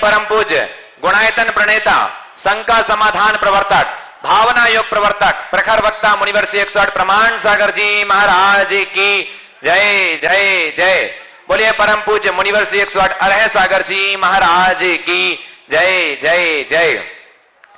परम पूज्य गुणायतन प्रणेता, संघ का समाधान प्रवर्तक, भावना योग प्रवर्तक, प्रखर वक्ता मुनिवर श्री 108 प्रमाण सागर जी महाराज की जय जय जय। बोलिए परम पूज्य मुनिवर श्री 108 अरह सागर जी महाराज की जय जय जय।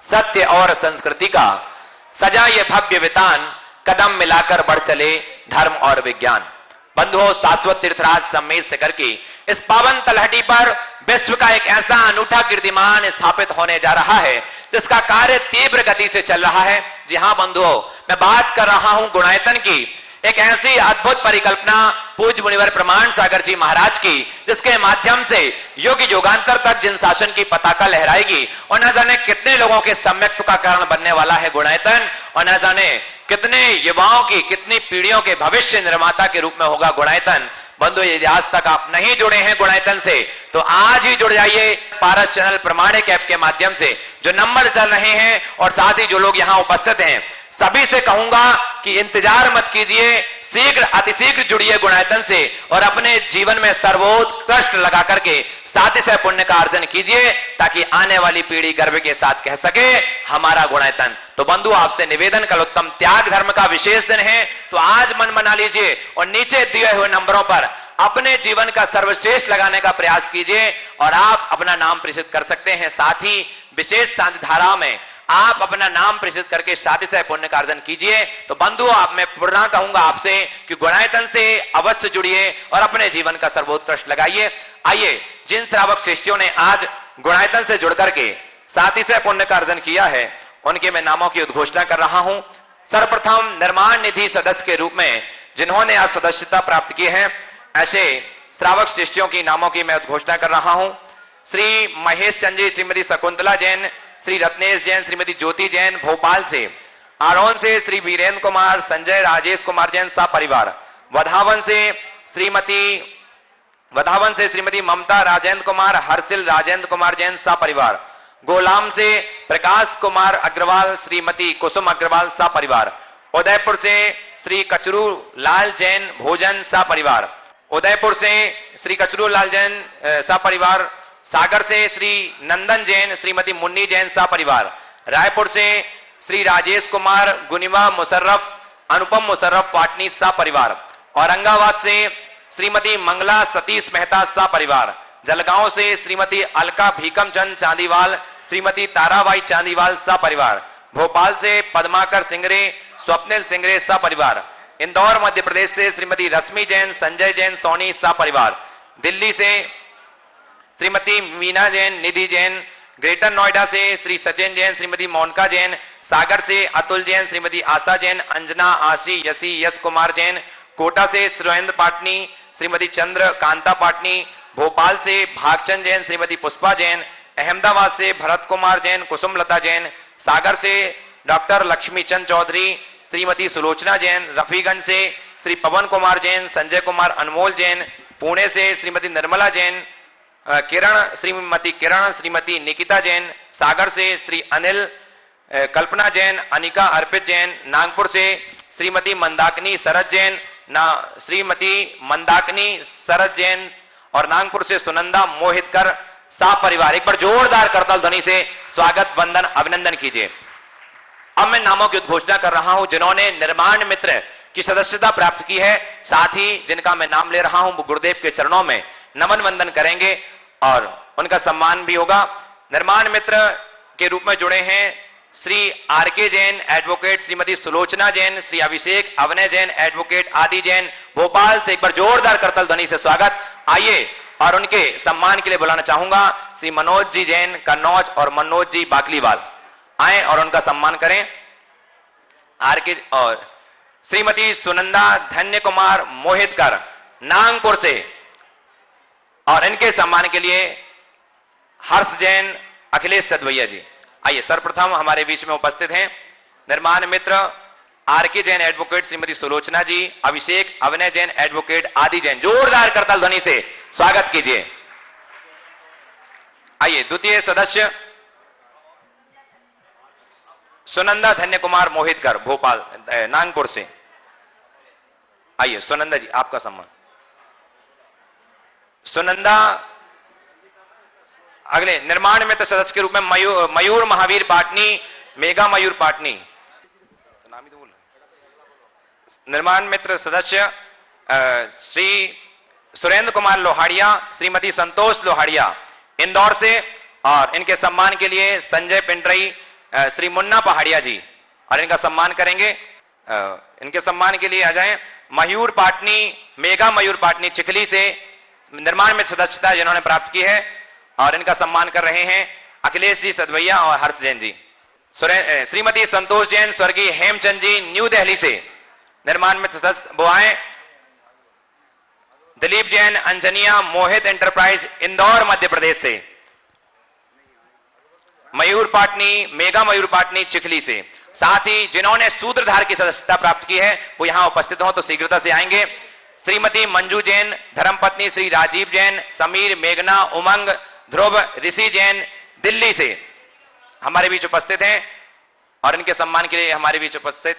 सत्य और संस्कृति का सजा ये भव्य वितान, कदम मिलाकर बढ़ चले धर्म और विज्ञान। बंधुओं, शाश्वत तीर्थराज सम्मेद शिखर की इस पावन तलहटी पर विश्व का एक ऐसा अनूठा कीर्तिमान स्थापित होने जा रहा है जिसका कार्य तीव्र गति से चल रहा है। जी हां बंधुओं, मैं बात कर रहा हूं गुणायतन की, एक ऐसी अद्भुत परिकल्पना पूज्य मुनिवर प्रमाण सागर जी महाराज की, जिसके माध्यम से युग युगांतर तक जिन शासन की पताका लहराएगी और न जाने कितने लोगों के सम्यक्त्व का कारण बनने वाला है गुणायतन, और न जाने कितने युवाओं की, कितनी पीढ़ियों के भविष्य निर्माता के रूप में होगा गुणायतन। बंधु, यदि आज तक आप नहीं जुड़े हैं गुणायतन से तो आज ही जुड़ जाइए पारस चैनल प्रमाणिक ऐप के माध्यम से। जो नंबर चल रहे हैं और साथ ही जो लोग यहां उपस्थित हैं, सभी से कहूंगा कि इंतजार मत कीजिए, शीघ्र अतिशीघ्र जुड़िए गुणायतन से और अपने जीवन में सर्वोत्कृष्ट लगा करके सातिशय पुण्य का अर्जन कीजिए, ताकि आने वाली पीढ़ी गर्व के साथ कह सके हमारा गुणायतन। तो बंधु, आपसे निवेदन कल उत्तम त्याग धर्म का विशेष दिन है, तो आज मन बना लीजिए और नीचे दिए हुए नंबरों पर अपने जीवन का सर्वश्रेष्ठ लगाने का प्रयास कीजिए और आप अपना नाम प्रेषित कर सकते हैं। साथ ही विशेष शांति धारा में आप अपना नाम प्रेषित करके सातिशय पुण्य का अर्जन कीजिए। तो बंधु, आप मैं पुनः कहूंगा आपसे कि गुणायतन से अवश्य जुड़िए और अपने जीवन का सर्वोत्कृष्ट लगाइए। आइए, जिन श्रावक शिष्यों ने आज गुणायतन से जुड़ करके सातिशय पुण्य का अर्जन किया है, उनके मैं नामों की उद्घोषणा कर रहा हूं। सर्वप्रथम निर्माण निधि सदस्य के रूप में जिन्होंने आज सदस्यता प्राप्त की है, ऐसे श्रावक शिष्यों की नामों की मैं उद्घोषणा कर रहा हूं। श्री महेश चंद जी, श्रीमती शकुंतला जैन, श्री रत्नेश जैन, श्रीमती ज्योति जैन भोपाल से। आरोन से श्री वीरेंद्र कुमार, संजय राजेश कुमार जैन सा परिवार। वधावन से श्रीमती ममता राजेंद्र कुमार, हर्षिल राजेंद्र कुमार जैन सा परिवार। गोलाम से प्रकाश कुमार अग्रवाल, श्रीमती कुसुम अग्रवाल सा परिवार। उदयपुर से श्री कचरू लाल जैन भोजन सा परिवार। उदयपुर से श्री कचरू लाल जैन सा परिवार। सागर से श्री नंदन जैन, श्रीमती मुन्नी जैन सा परिवार। रायपुर से श्री राजेश कुमार, गुनिवा मुशर्रफ, अनुपम मुशर्रफ पाटनी सा परिवार। औरंगाबाद से श्रीमती मंगला सतीश मेहता सा परिवार। जलगांव से श्रीमती अलका भीकम चंद चांदीवाल, श्रीमती ताराबाई चांदीवाल सा परिवार। भोपाल से पद्माकर सिंगरे, स्वप्निल सिंगरे सा परिवार। इंदौर मध्य प्रदेश से श्रीमती रश्मि जैन, संजय जैन सोनी सा परिवार। दिल्ली से श्रीमती मीना जैन, निधि जैन। ग्रेटर नोएडा से श्री सचिन जैन, श्रीमती मोनिका जैन। सागर से अतुल जैन, श्रीमती आशा जैन, अंजना, आशी, यशी, यश कुमार जैन। कोटा से सुरेंद्र पाटनी, श्रीमती चंद्र कांता पाटनी। भोपाल से भागचंद जैन, श्रीमती पुष्पा जैन। अहमदाबाद से भरत कुमार जैन, कुसुमलता जैन। सागर से डॉक्टर लक्ष्मी चंद चौधरी, श्रीमती सुलोचना जैन। रफीगंज से श्री पवन कुमार जैन, संजय कुमार, अनमोल जैन। पुणे से श्रीमती निर्मला जैन, श्रीमती किरण, श्रीमती निकिता जैन। सागर से श्री अनिल, कल्पना जैन, अनिका अर्पित जैन। नागपुर से श्रीमती मंदाकिनी शरद जैन, श्रीमती मंदाकिनी शरद जैन और नागपुर से सुनंदा मोहितकर सा परिवार। एक बार जोरदार करताल ध्वनि से स्वागत, वंदन, अभिनंदन कीजिए। अब मैं नामों की उद्घोषणा कर रहा हूं जिन्होंने निर्माण मित्र की सदस्यता प्राप्त की है। साथ ही जिनका मैं नाम ले रहा हूं वो गुरुदेव के चरणों में नमन वंदन करेंगे और उनका सम्मान भी होगा। निर्माण मित्र के रूप में जुड़े हैं श्री आर के जैन एडवोकेट, श्रीमती सुलोचना जैन, श्री अभिषेक अवनय जैन एडवोकेट, आदि जैन भोपाल से। एक बार जोरदार करताल ध्वनि से स्वागत। आइए, और उनके सम्मान के लिए बुलाना चाहूंगा श्री मनोज जी जैन कन्नौज और मनोज जी बाकलीवाल। आए और उनका सम्मान करें। आर के और श्रीमती सुनंदा धन्य कुमार मोहितकर नागपुर से, और इनके सम्मान के लिए हर्ष जैन, अखिलेश सदवैया जी। आइए, सर्वप्रथम हमारे बीच में उपस्थित हैं निर्माण मित्र आर के जैन एडवोकेट, श्रीमती सुलोचना जी, अभिषेक अवनय जैन एडवोकेट, आदि जैन। जोरदार करताल ध्वनि से स्वागत कीजिए। आइए, द्वितीय सदस्य सुनंदा धन्य कुमार मोहितकर भोपाल नागपुर से। आइए सुनंदा जी, आपका सम्मान। सुनंदा अगले निर्माण मित्र सदस्य के रूप में मयूर महावीर पाटनी, मेगा मयूर पाटनी। नाम ही तो बोल रहे। निर्माण मित्र सदस्य श्री सुरेंद्र कुमार लोहाड़िया, श्रीमती संतोष लोहाड़िया इंदौर से, और इनके सम्मान के लिए संजय पिंडरई, श्री मुन्ना पहाड़िया जी, और इनका सम्मान करेंगे। इनके सम्मान के लिए आ जाएं मयूर पाटनी, मेगा मयूर पाटनी चिखली से निर्माण में सदस्यता जिन्होंने प्राप्त की है, और इनका सम्मान कर रहे हैं अखिलेश जी सदवैया और हर्ष जैन जी। श्रीमती संतोष जैन स्वर्गीय हेमचंद जी न्यू दिल्ली से निर्माण में सदस्य वो आए। दिलीप जैन अंजनिया मोहित एंटरप्राइज इंदौर मध्य प्रदेश से। मयूर पाटनी, मेगा मयूर पाटनी चिखली से। साथ ही जिन्होंने सूत्रधार की सदस्यता प्राप्त की है वो यहां उपस्थित हो तो शीघ्रता से आएंगे। श्रीमती मंजू जैन, धर्मपत्नी श्री राजीव जैन, समीर, मेघना, उमंग, ध्रुव, ऋषि जैन दिल्ली से हमारे बीच उपस्थित हैं, और इनके सम्मान के लिए हमारे बीच उपस्थित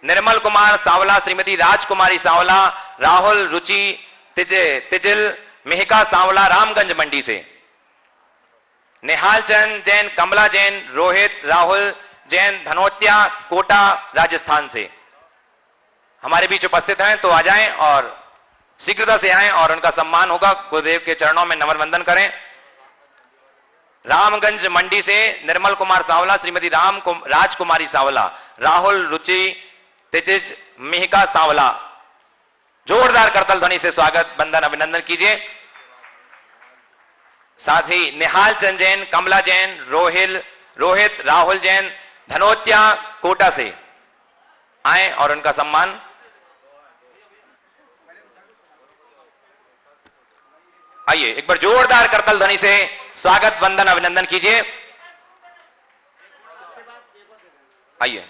निर्मल कुमार सावला, श्रीमती राजकुमारी सावला, राहुल, रुचि, तिजिल, मेहका सावला रामगंज मंडी से। निहाल चंद जैन, कमला जैन, रोहित, राहुल जैन धनोत्या कोटा राजस्थान से हमारे बीच उपस्थित हैं, तो आ जाएं और शीघ्रता से आएं और उनका सम्मान होगा। गुरुदेव के चरणों में नमन वंदन करें। रामगंज मंडी से निर्मल कुमार सावला, श्रीमती राजकुमारी सावला, राहुल, रुचि, तेजिज, मिहिका सावला, जोरदार करतल ध्वनि से स्वागत वंदन अभिनंदन कीजिए। साथ ही निहाल चंद जैन, कमला जैन, रोहित, राहुल जैन धनोत्या कोटा से आए और उनका सम्मान। आइए एक बार जोरदार करतल ध्वनि से स्वागत वंदन अभिनंदन कीजिए। आइए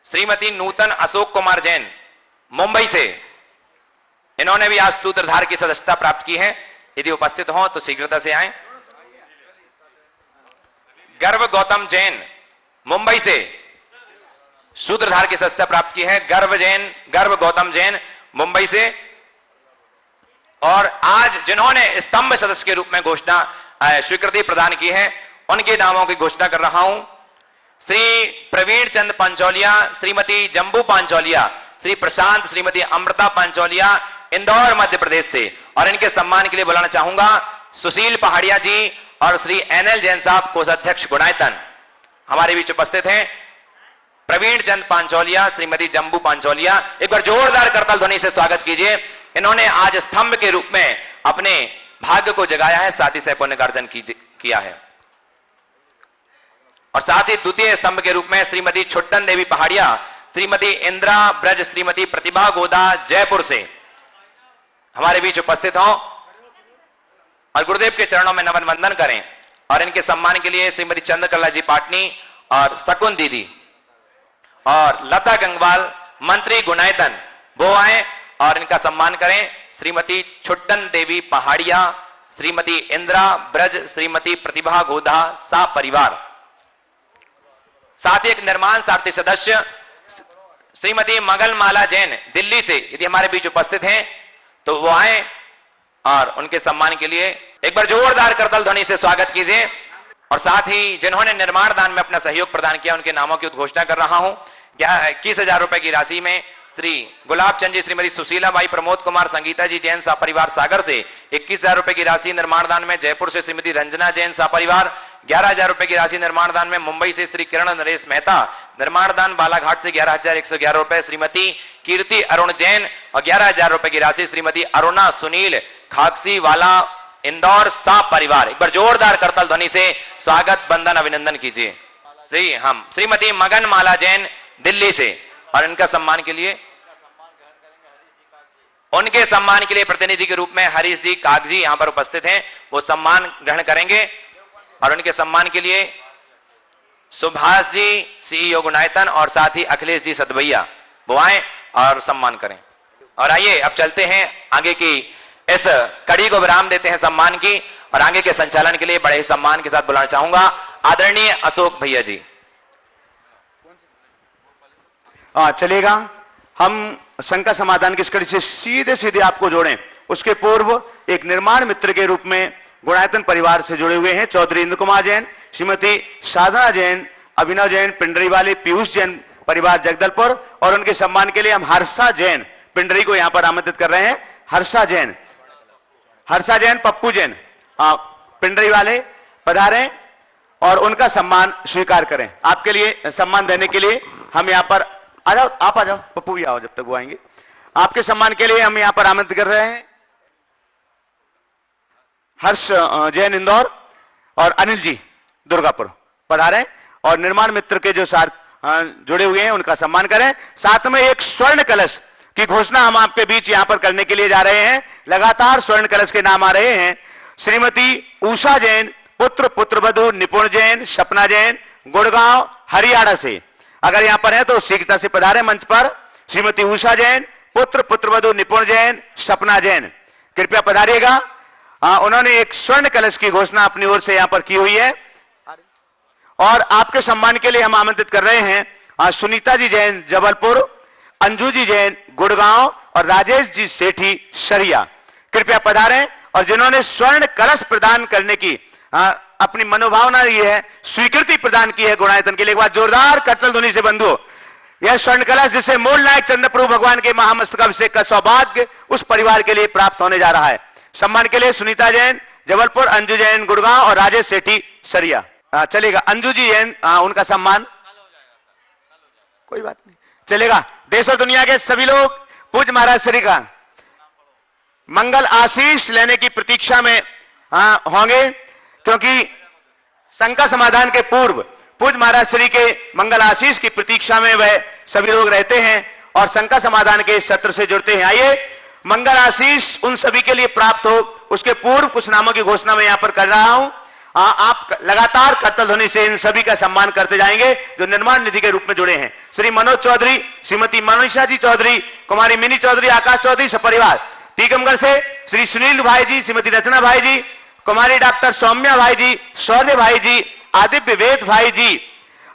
श्रीमती नूतन अशोक कुमार जैन मुंबई से, इन्होंने भी आज सूत्रधार की सदस्यता प्राप्त की है, यदि उपस्थित हो तो शीघ्रता से आएं। गर्व गौतम जैन मुंबई से सूत्रधार की सदस्यता प्राप्त की है। गर्व गौतम जैन मुंबई से। और आज जिन्होंने स्तंभ सदस्य के रूप में घोषणा स्वीकृति प्रदान की है उनके नामों की घोषणा कर रहा हूं। श्री प्रवीण चंद पांचौलिया, श्रीमती जंबू पांचौलिया, श्री प्रशांत, श्रीमती अमृता पांचौलिया इंदौर मध्य प्रदेश से, और इनके सम्मान के लिए बुलाना चाहूंगा सुशील पहाड़िया जी और श्री एनएल जैन साहब कोषाध्यक्ष गुणायतन हमारे बीच उपस्थित हैं। प्रवीण चंद पांचौलिया, श्रीमती जंबू पांचौलिया, एक बार जोरदार करताल ध्वनि से स्वागत कीजिए। इन्होंने आज स्तंभ के रूप में अपने भाग्य को जगाया है, साथ ही सह पुण्यकार्जन किया है। और साथ ही द्वितीय स्तंभ के रूप में श्रीमती छुट्टन देवी पहाड़िया, श्रीमती इंदिरा ब्रज, श्रीमती प्रतिभा गोदा जयपुर से हमारे बीच उपस्थित हों और गुरुदेव के चरणों में नमन वंदन करें। और इनके सम्मान के लिए श्रीमती चंद्रकला जी पाटनी और शकुन दीदी और लता गंगवाल मंत्री गुणायतन वो आए और इनका सम्मान करें। श्रीमती छुट्टन देवी पहाड़िया, श्रीमती इंदिरा ब्रज, श्रीमती प्रतिभा गोदा सा परिवार। साथ ही एक निर्माण सारथी सदस्य श्रीमती मगलमाला जैन दिल्ली से यदि हमारे बीच उपस्थित हैं तो वो आए और उनके सम्मान के लिए एक बार जोरदार करताल ध्वनि से स्वागत कीजिए। और साथ ही जिन्होंने निर्माण दान में अपना सहयोग प्रदान किया उनके नामों की उद्घोषणा कर रहा हूं। 21,000 रुपए की राशि में श्री गुलाब चंद जी, श्रीमती सुशीला बाई, प्रमोद कुमार, संगीता जी जैन सा परिवार सागर से 21,000 रुपए की राशि निर्माण दान में, जयपुर से श्रीमती रंजना जैन सा परिवार 11,000 रुपए की राशि निर्माण दान में, मुंबई से श्री किरण नरेश मेहता निर्माण दान बालाघाट से 11,111 रुपए, श्रीमती कीर्ति अरुण जैन और 11,000 रुपए की राशि श्रीमती अरुणा सुनील खाकसी वाला इंदौर सा परिवार। एक बार जोरदार करताल ध्वनि से स्वागत बंदन अभिनंदन कीजिए। श्रीमती मगन माला जैन दिल्ली से, और इनका सम्मान के लिए उनके सम्मान के लिए प्रतिनिधि के रूप में हरीश जी कागजी यहां पर उपस्थित हैं, वो सम्मान ग्रहण करेंगे। और उनके सम्मान के लिए सुभाष जी सीईओ गुणायतन और साथ ही अखिलेश जी सदवैया वो आए और सम्मान करें। और आइए अब चलते हैं आगे की इस कड़ी को विराम देते हैं सम्मान की, और आगे के संचालन के लिए बड़े ही सम्मान के साथ बुलाना चाहूंगा आदरणीय अशोक भैया जी। चलेगा, हम शंका समाधान की इस कड़ी से सीधे सीधे आपको जोड़ें उसके पूर्व एक निर्माण मित्र के रूप में गुणायतन परिवार से जुड़े हुए हैं चौधरी इंद्र कुमार जैन, श्रीमती साधना जैन, अभिनव जैन पिंडरी वाले, पीयूष जैन परिवार जगदलपुर, और उनके सम्मान के लिए हम हर्षा जैन पिंडरी को यहां पर आमंत्रित कर रहे हैं। हर्षा जैन, पप्पू जैन पिंडरी वाले पधारें और उनका सम्मान स्वीकार करें। आपके लिए सम्मान देने के लिए हम यहां पर आ जाओ, आप आ जाओ, पप्पू भी आओ जब तक वो आएंगे। आपके सम्मान के लिए हम यहां पर आमंत्रित कर रहे हैं हर्ष जैन इंदौर और अनिल जी दुर्गापुर पधारें और निर्माण मित्र के जो साथ जुड़े हुए हैं उनका सम्मान करें। साथ में एक स्वर्ण कलश की घोषणा हम आपके बीच यहां पर करने के लिए जा रहे हैं। लगातार स्वर्ण कलश के नाम आ रहे हैं। श्रीमती उषा जैन, पुत्रवधू निपुण जैन, सपना जैन, गुड़गांव हरियाणा से अगर यहां पर है तो शीघ्रता से पधारे मंच पर। श्रीमती उषा जैन, पुत्रवधू निपुण जैन, सपना जैन, कृपया पधारिएगा। उन्होंने एक स्वर्ण कलश की घोषणा अपनी ओर से यहां पर की हुई है। और आपके सम्मान के लिए हम आमंत्रित कर रहे हैं सुनीता जी जैन जबलपुर, अंजू जी जैन गुड़गांव और राजेश जी सेठी सरिया, कृपया पधारें। और जिन्होंने स्वर्ण कलश प्रदान करने की अपनी मनोभावना ये है, स्वीकृति प्रदान की है गुणायतन के लिए, एक बार जोरदार करतल ध्वनि से बंधु। यह स्वर्ण कलश जिसे मूल नायक चंद्रप्रभु भगवान के महामस्तकाभिषेक का सौभाग्य उस परिवार के लिए प्राप्त होने जा रहा है। सम्मान के लिए सुनीता जैन जबलपुर, अंजू जैन गुड़गांव और राजेश सेठी सरिया। चलेगा, अंजू जी जैन उनका सम्मान कोई बात नहीं चलेगा। देश और दुनिया के सभी लोग पूज्य महाराज श्री का मंगल आशीष लेने की प्रतीक्षा में होंगे, क्योंकि शंका समाधान के पूर्व पूज्य महाराज श्री के मंगल आशीष की प्रतीक्षा में वह सभी लोग रहते हैं और शंका समाधान के सत्र से जुड़ते हैं। आइए मंगल आशीष उन सभी के लिए प्राप्त हो, उसके पूर्व कुछ नामों की घोषणा मैं यहां पर कर रहा हूं। आप लगातार करतल ध्वनि से इन सभी का सम्मान करते जाएंगे जो निर्माण निधि के रूप में जुड़े हैं। श्री मनोज चौधरी, श्रीमती मनीषा जी चौधरी, कुमारी मिनी चौधरी, आकाश चौधरी सपरिवार टीकमगढ़ से, श्री सुनील भाई जी, श्रीमती रचना भाई जी, कुमारी डॉक्टर सौम्या भाई जी, शौर्य भाई जी, आदित्य वेद भाई जी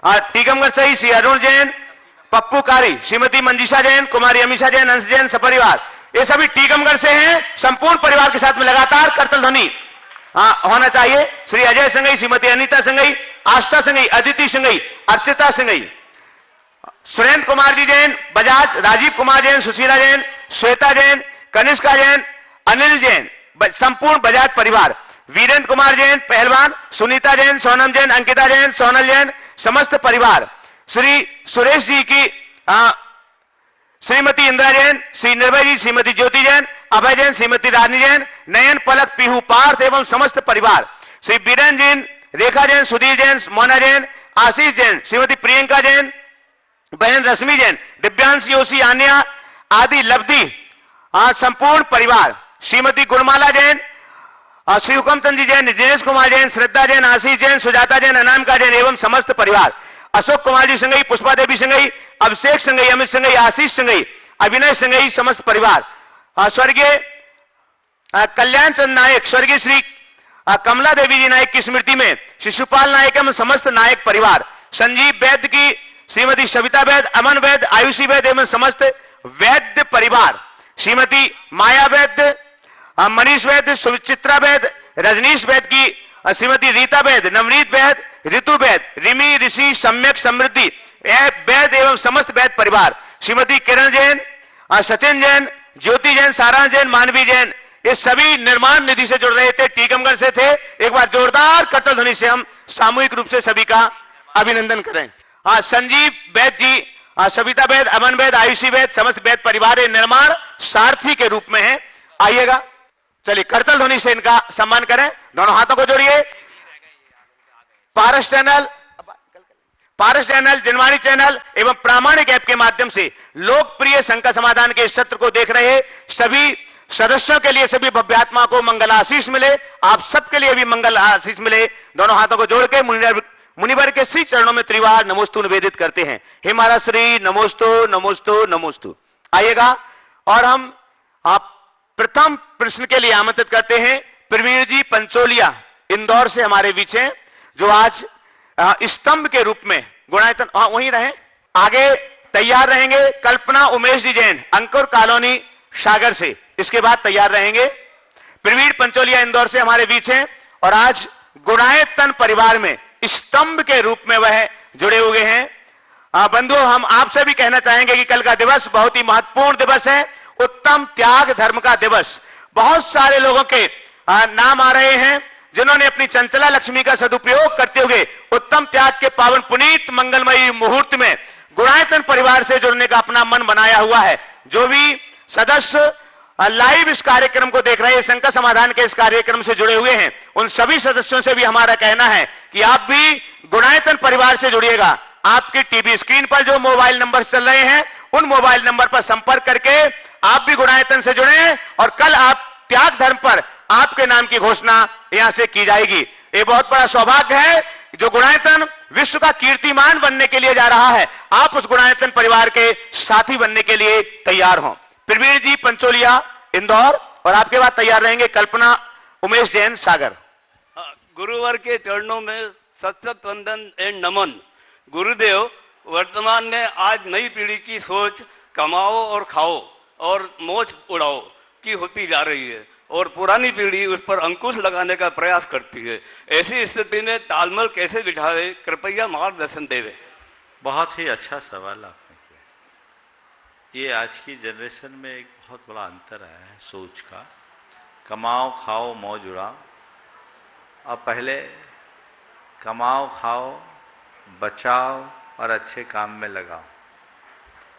टीकमगढ़ से ही, श्री अरुण जैन, पप्पू कारी, श्रीमती मंजीषा जैन, कुमारी अमीषा जैन, अंश जैन सपरिवार, ये सभी टीकमगढ़ से हैं। संपूर्ण परिवार के साथ में लगातार करतल ध्वनि होना चाहिए। श्री अजय संगई, श्रीमती अनीता संगई, आस्था संगई, अदिति संगई, अर्चिता संगई, सुरेंद्र कुमार जी जैन बजाज, राजीव कुमार जैन, सुशीला जैन, श्वेता जैन, कनिष्का जैन, अनिल जैन, संपूर्ण बजाज परिवार, वीरेंद्र कुमार जैन पहलवान, सुनीता जैन, सोनम जैन, अंकिता जैन, सोनल जैन, समस्त परिवार, श्री सुरेश जी की श्रीमती इंदिरा जैन, श्री निर्भय जी, श्रीमती ज्योति जैन, अभय जैन, श्रीमती रानी जैन, नयन पलक, पीहू पार्थ एवं समस्त परिवार, श्री बीरन जैन, रेखा जैन, सुधीर जैन, मोना जैन, आशीष जैन, श्रीमती प्रियंका जैन, बहन रश्मि जैन, दिव्यांश योशी, आन्या आदि लब्धि संपूर्ण परिवार, श्रीमती गुणमाला जैन, श्री हुकमचंद जी जैन, दिनेश कुमार जैन, श्रद्धा जैन, आशीष जैन, सुजाता जैन, अनामिका जैन एवं समस्त परिवार, अशोक कुमार जी संगई, पुष्पा देवी संगई, अभिषेक संगई, अमित संगई, आशीष संगई, अभिनय संगई, समस्त परिवार, स्वर्गीय कल्याण चंद नायक, स्वर्गीय श्री कमला देवी जी नायक की स्मृति में शिशुपाल नायक एवं समस्त नायक परिवार, संजीव वैद्य की श्रीमती सविता वैद्य, अमन वैद्य, आयुषी वैद्य एवं समस्त वैद्य परिवार, श्रीमती माया वैद्य, मनीष वैद्य, सुचित्रा वैद्य, रजनीश वैद्य की श्रीमती रीता वैद्य, नवनीत वैद्य, ऋतु वैद्य, रिमी ऋषि, सम्यक समृद्धि वैद्य एवं समस्त वैद्य परिवार, श्रीमती किरण जैन, सचिन जैन, ज्योति जैन, सारांश जैन, मानवी जैन, ये सभी निर्माण निधि से जुड़ रहे थे, टीकमगढ़ से थे। एक बार जोरदार करतल ध्वनि से हम सामूहिक रूप से सभी का अभिनंदन करें। संजीव वैद्य जी, सविता वैद्य, अमन वैद्य, आयुषी वैद्य, समस्त वैद्य परिवार निर्माण सारथी के रूप में है। आइएगा, चलिए करतल ध्वनि से इनका सम्मान करें। दोनों हाथों को जोड़िए। पारस चैनल, जिनवाणी चैनल एवं प्रामाणिक ऐप के माध्यम से लोकप्रिय शंका समाधान के सत्र को देख रहे सभी सदस्यों के लिए, सभी भव्यात्मा को मंगल आशीष मिले। आप सबके लिए भी मंगल आशीष मिले। दोनों हाथों को जोड़ के मुनिवर के श्री चरणों में त्रिवार नमोस्तु निवेदित करते हैं। हे महाराज श्री नमोस्तु नमोस्तु नमोस्तु। आइएगा और हम आप प्रथम प्रश्न के लिए आमंत्रित करते हैं प्रवीण जी पंचोलिया इंदौर से हमारे बीच हैं, जो आज स्तंभ के रूप में गुणायतन वहीं रहे, आगे तैयार रहेंगे। कल्पना उमेश जी जैन, अंकुर कॉलोनी सागर से, इसके बाद तैयार रहेंगे। प्रवीण पंचोलिया इंदौर से हमारे बीच हैं और आज गुणायतन परिवार में स्तंभ के रूप में वह जुड़े हुए हैं। बंधुओं, हम आपसे भी कहना चाहेंगे कि कल का दिवस बहुत ही महत्वपूर्ण दिवस है, उत्तम त्याग धर्म का दिवस। बहुत सारे लोगों के नाम आ रहे हैं जिन्होंने अपनी चंचला लक्ष्मी का सदुपयोग करते हुए उत्तम त्याग के पावन पुनीत मंगलमयी मुहूर्त में गुणायतन परिवार से जुड़ने का अपना मन बनाया हुआ है। जो भी सदस्य लाइव इस कार्यक्रम को देख रहे हैं, संकट समाधान के इस कार्यक्रम से जुड़े हुए हैं, उन सभी सदस्यों से भी हमारा कहना है कि आप भी गुणायतन परिवार से जुड़िएगा। आपकी टीवी स्क्रीन पर जो मोबाइल नंबर चल रहे हैं, उन मोबाइल नंबर पर संपर्क करके आप भी गुणायतन से जुड़े और कल आप त्याग धर्म पर आपके नाम की घोषणा यहां से की जाएगी। ये बहुत बड़ा सौभाग्य है जो गुणायतन विश्व का कीर्तिमान बनने के लिए जा रहा है। आप उस गुणायतन परिवार के साथी बनने के लिए तैयार हों। प्रवीण जी पंचोलिया इंदौर और आपके बाद तैयार रहेंगे कल्पना उमेश जैन सागर। गुरुवर के चरणों में सत सत वंदन एंड नमन। गुरुदेव, वर्तमान में आज नई पीढ़ी की सोच कमाओ और खाओ और मौज उड़ाओ की होती जा रही है और पुरानी पीढ़ी उस पर अंकुश लगाने का प्रयास करती है। ऐसी स्थिति में तालमेल कैसे बिठावे, कृपया मार्गदर्शन देवे। बहुत ही अच्छा सवाल आपने किया। ये आज की जनरेशन में एक बहुत बड़ा अंतर आया है सोच का। कमाओ खाओ मौज उड़ाओ, अब पहले कमाओ खाओ बचाओ और अच्छे काम में लगाओ,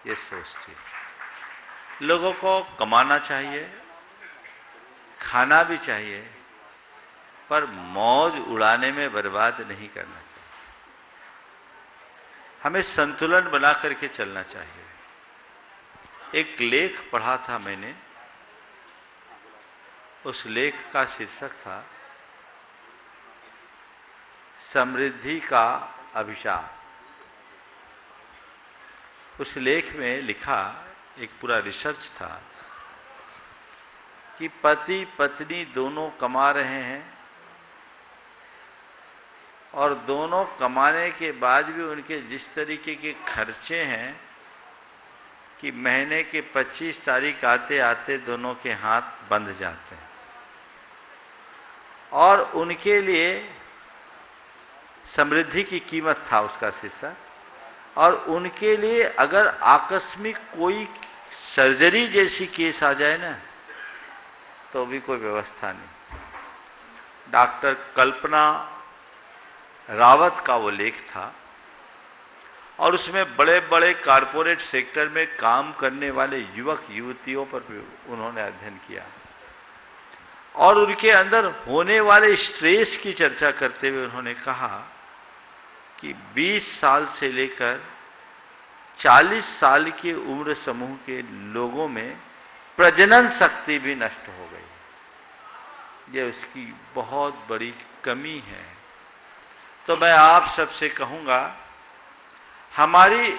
ये सोच थी। लोगों को कमाना चाहिए, खाना भी चाहिए, पर मौज उड़ाने में बर्बाद नहीं करना चाहिए। हमें संतुलन बना करके चलना चाहिए। एक लेख पढ़ा था मैंने, उस लेख का शीर्षक था समृद्धि का अभिशाप। उस लेख में लिखा, एक पूरा रिसर्च था कि पति पत्नी दोनों कमा रहे हैं और दोनों कमाने के बाद भी उनके जिस तरीके के खर्चे हैं कि महीने के 25 तारीख आते आते दोनों के हाथ बंध जाते हैं और उनके लिए समृद्धि की कीमत था उसका शीर्षक। और उनके लिए अगर आकस्मिक कोई सर्जरी जैसी केस आ जाए ना, तो भी कोई व्यवस्था नहीं। डॉक्टर कल्पना रावत का वो लेख था और उसमें बड़े बड़े कारपोरेट सेक्टर में काम करने वाले युवक युवतियों पर भी उन्होंने अध्ययन किया और उनके अंदर होने वाले स्ट्रेस की चर्चा करते हुए उन्होंने कहा कि 20 साल से लेकर 40 साल की उम्र समूह के लोगों में प्रजनन शक्ति भी नष्ट हो गई। ये उसकी बहुत बड़ी कमी है। तो मैं आप सबसे कहूँगा, हमारी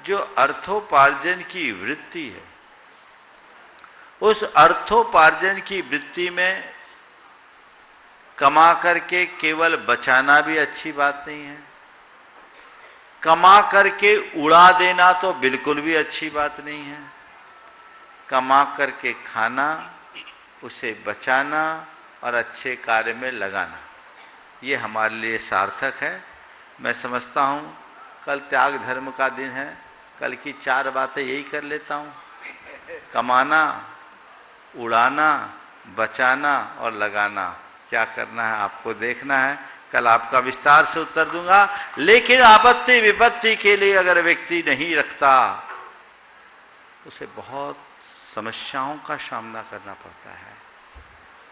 जो अर्थोपार्जन की वृत्ति है, उस अर्थोपार्जन की वृत्ति में कमा करके केवल बचाना भी अच्छी बात नहीं है, कमा करके उड़ा देना तो बिल्कुल भी अच्छी बात नहीं है। कमा करके खाना, उसे बचाना और अच्छे कार्य में लगाना, ये हमारे लिए सार्थक है। मैं समझता हूँ कल त्याग धर्म का दिन है, कल की 4 बातें यही कर लेता हूँ, कमाना, उड़ाना, बचाना और लगाना। क्या करना है आपको देखना है, कल आपका विस्तार से उत्तर दूंगा। लेकिन आपत्ति विपत्ति के लिए अगर व्यक्ति नहीं रखता, उसे बहुत समस्याओं का सामना करना पड़ता है।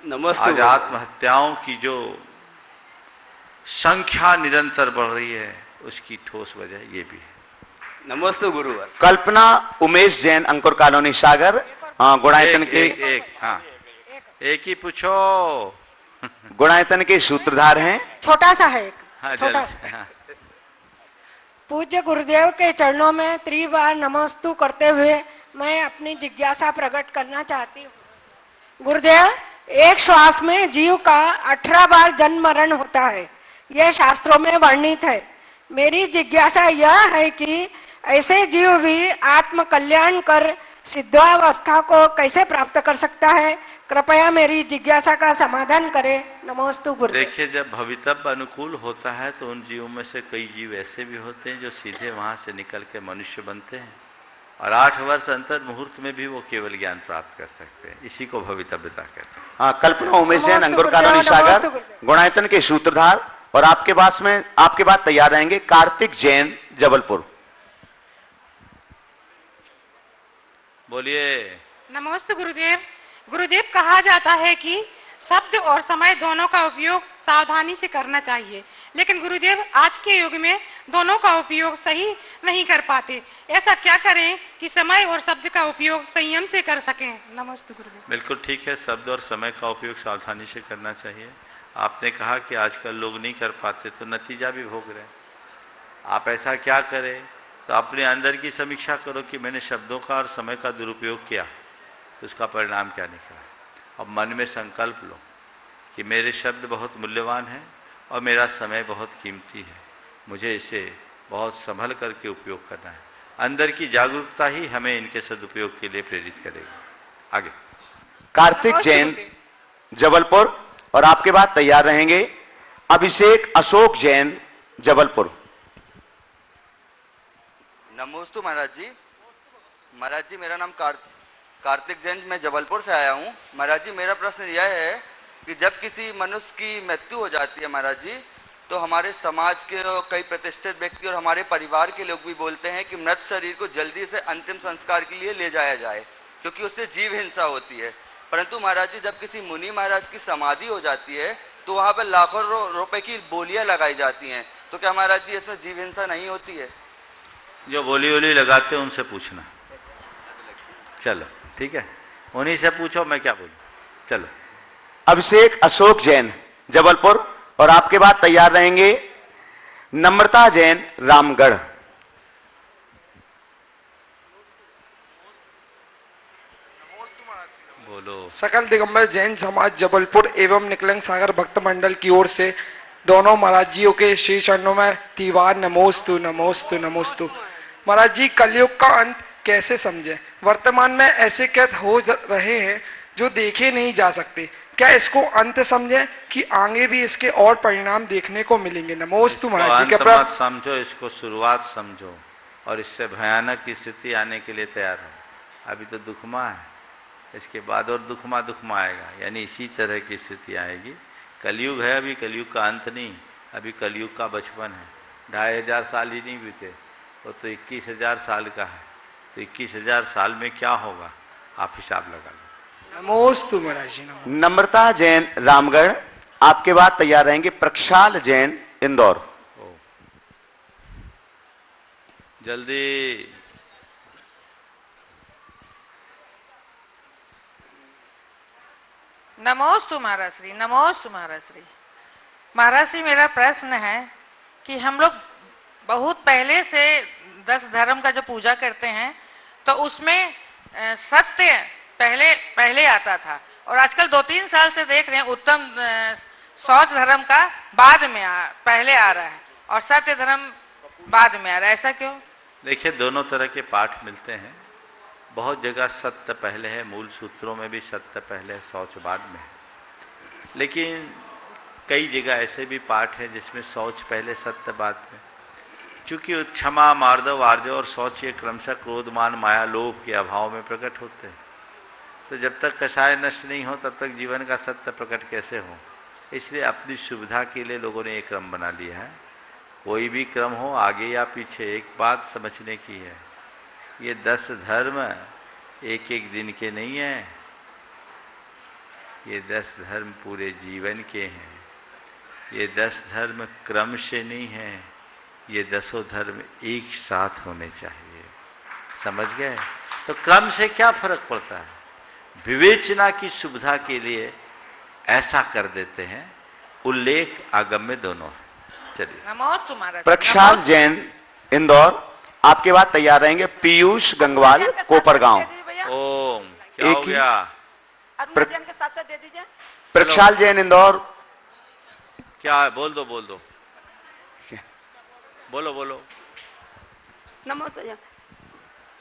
नमस्ते। आज आत्महत्याओं की जो संख्या निरंतर बढ़ रही है, उसकी ठोस वजह ये भी है। नमस्ते गुरुवर। कल्पना उमेश जैन, अंकुर कॉलोनी सागर, गुणायतन के एक ही पूछो। गुणायतन के सूत्रधार हैं। छोटा सा है एक, हाँ, छोटा सा। पूज्य गुरुदेव के चरणों में त्रिबार नमस्तु करते हुए मैं अपनी जिज्ञासा प्रकट करना चाहती हूँ। गुरुदेव, एक श्वास में जीव का 18 बार जन्म मरण होता है, यह शास्त्रों में वर्णित है। मेरी जिज्ञासा यह है कि ऐसे जीव भी आत्म कल्याण कर सिद्धावस्था को कैसे प्राप्त कर सकता है? कृपया मेरी जिज्ञासा का समाधान करें। नमोस्तु गुरुदेव। देखिए, जब भवितव्य अनुकूल होता है तो उन जीवों में से कई जीव ऐसे भी होते हैं जो सीधे वहां से निकल के मनुष्य बनते हैं, और 8 वर्ष अंतर मुहूर्त में भी वो केवल ज्ञान प्राप्त कर सकते हैं। इसी को भवितव्यता कहते हैं। हाँ, कल्पना उमेश जैन, नमोस्तु अंकुर कॉलोनी गुरुदेव, सागर, नमोस्तु गुरुदेव। गुणायतन के सूत्रधार। और आपके बाद तैयार रहेंगे कार्तिक जैन, जबलपुर। बोलिए। नमस्ते गुरुदेव। गुरुदेव, कहा जाता है कि शब्द और समय दोनों का उपयोग सावधानी से करना चाहिए, लेकिन गुरुदेव आज के युग में दोनों का उपयोग सही नहीं कर पाते। ऐसा क्या करें कि समय और शब्द का उपयोग संयम से कर सकें? नमस्ते गुरुदेव। बिल्कुल ठीक है, शब्द और समय का उपयोग सावधानी से करना चाहिए। आपने कहा कि आजकल लोग नहीं कर पाते, तो नतीजा भी भोग रहे हैं। आप ऐसा क्या करें, तो अपने अंदर की समीक्षा करो कि मैंने शब्दों का और समय का दुरुपयोग किया तो उसका परिणाम क्या निकला। अब मन में संकल्प लो कि मेरे शब्द बहुत मूल्यवान हैं और मेरा समय बहुत कीमती है, मुझे इसे बहुत संभल करके उपयोग करना है। अंदर की जागरूकता ही हमें इनके सदुपयोग के लिए प्रेरित करेगी। आगे। कार्तिक जैन, जबलपुर। और आपके बाद तैयार रहेंगे अभिषेक अशोक जैन, जबलपुर। नमोस्तु महाराज जी। महाराज जी, मेरा नाम कार्तिक जैन, मैं जबलपुर से आया हूँ। महाराज जी, मेरा प्रश्न यह है कि जब किसी मनुष्य की मृत्यु हो जाती है महाराज जी, तो हमारे समाज के कई प्रतिष्ठित व्यक्ति और हमारे परिवार के लोग भी बोलते हैं कि मृत शरीर को जल्दी से अंतिम संस्कार के लिए ले जाया जाए, क्योंकि उससे जीव हिंसा होती है। परंतु महाराज जी, जब किसी मुनि महाराज की समाधि हो जाती है तो वहाँ पर लाखों रुपए की बोलियां लगाई जाती हैं, तो क्या महाराज जी इसमें जीव हिंसा नहीं होती है? जो बोली वोली लगाते हैं उनसे पूछना। चलो ठीक है, उन्हीं से पूछो, मैं क्या बोलूं। चलो। अभिषेक अशोक जैन, जबलपुर। और आपके बाद तैयार रहेंगे नम्रता जैन, रामगढ़। बोलो। सकल दिगंबर जैन समाज जबलपुर एवं निकलंग सागर भक्त मंडल की ओर से दोनों महाराज जियों के श्री चरणों में तीवार नमोस्तु नमोस्तु नमोस्तु। महाराज जी, कलयुग का अंत कैसे समझे? वर्तमान में ऐसे कैद हो रहे हैं जो देखे नहीं जा सकते। क्या इसको अंत समझे कि आगे भी इसके और परिणाम देखने को मिलेंगे? नमोस्तु महाराज जी। अंत मत समझो, इसको शुरुआत समझो और इससे भयानक स्थिति आने के लिए तैयार हो। अभी तो दुखमा है, इसके बाद और दुखमा आएगा, यानी इसी तरह की स्थिति आएगी। कलयुग है, अभी कलयुग का अंत नहीं, अभी कलयुग का बचपन है। 2500 साल ही नहीं बीते, वो तो 21,000 साल का है। तो 21,000 साल में क्या होगा, आप हिसाब लगा लो। नमोस्तु महाराज जी। नम्रता जैन, रामगढ़। आपके बाद तैयार रहेंगे प्रक्षाल जैन, इंदौर। जल्दी। नमोस्तु महाराज श्री, नमोस्तु महाराज श्री। महाराज श्री, मेरा प्रश्न है कि हम लोग बहुत पहले से 10 धर्म का जो पूजा करते हैं तो उसमें सत्य पहले आता था, और आजकल 2-3 साल से देख रहे हैं उत्तम शौच धर्म का बाद में पहले आ रहा है और सत्य धर्म बाद में आ रहा है। ऐसा क्यों? देखिए, दोनों तरह के पाठ मिलते हैं। बहुत जगह सत्य पहले है, मूल सूत्रों में भी सत्य पहले है, शौच बाद में है। लेकिन कई जगह ऐसे भी पाठ है जिसमें शौच पहले सत्य बाद में। चूंकि क्षमा, मार्दव, आर्जव और शौच ये क्रमशः क्रोध, मान, माया, लोभ के अभाव में प्रकट होते हैं, तो जब तक कषाय नष्ट नहीं हो तब तक जीवन का सत्य प्रकट कैसे हो। इसलिए अपनी सुविधा के लिए लोगों ने एक क्रम बना लिया है। कोई भी क्रम हो, आगे या पीछे, एक बात समझने की है, ये 10 धर्म एक एक दिन के नहीं हैं, ये 10 धर्म पूरे जीवन के हैं। ये 10 धर्म क्रम से नहीं हैं, ये 10 धर्म एक साथ होने चाहिए। समझ गए? तो क्रम से क्या फर्क पड़ता है, विवेचना की सुविधा के लिए ऐसा कर देते हैं। उल्लेख आगम्य दोनों है। चलिए। नमोस्तु महाराज। प्रक्षाल जैन, इंदौर। आपके बाद तैयार रहेंगे पीयूष गंगवाल, कोपरगांव। ओम, क्या हो गया? जैन के साथ दे दीजिए। प्रक्षाल जैन, इंदौर। क्या? बोल दो बोलो।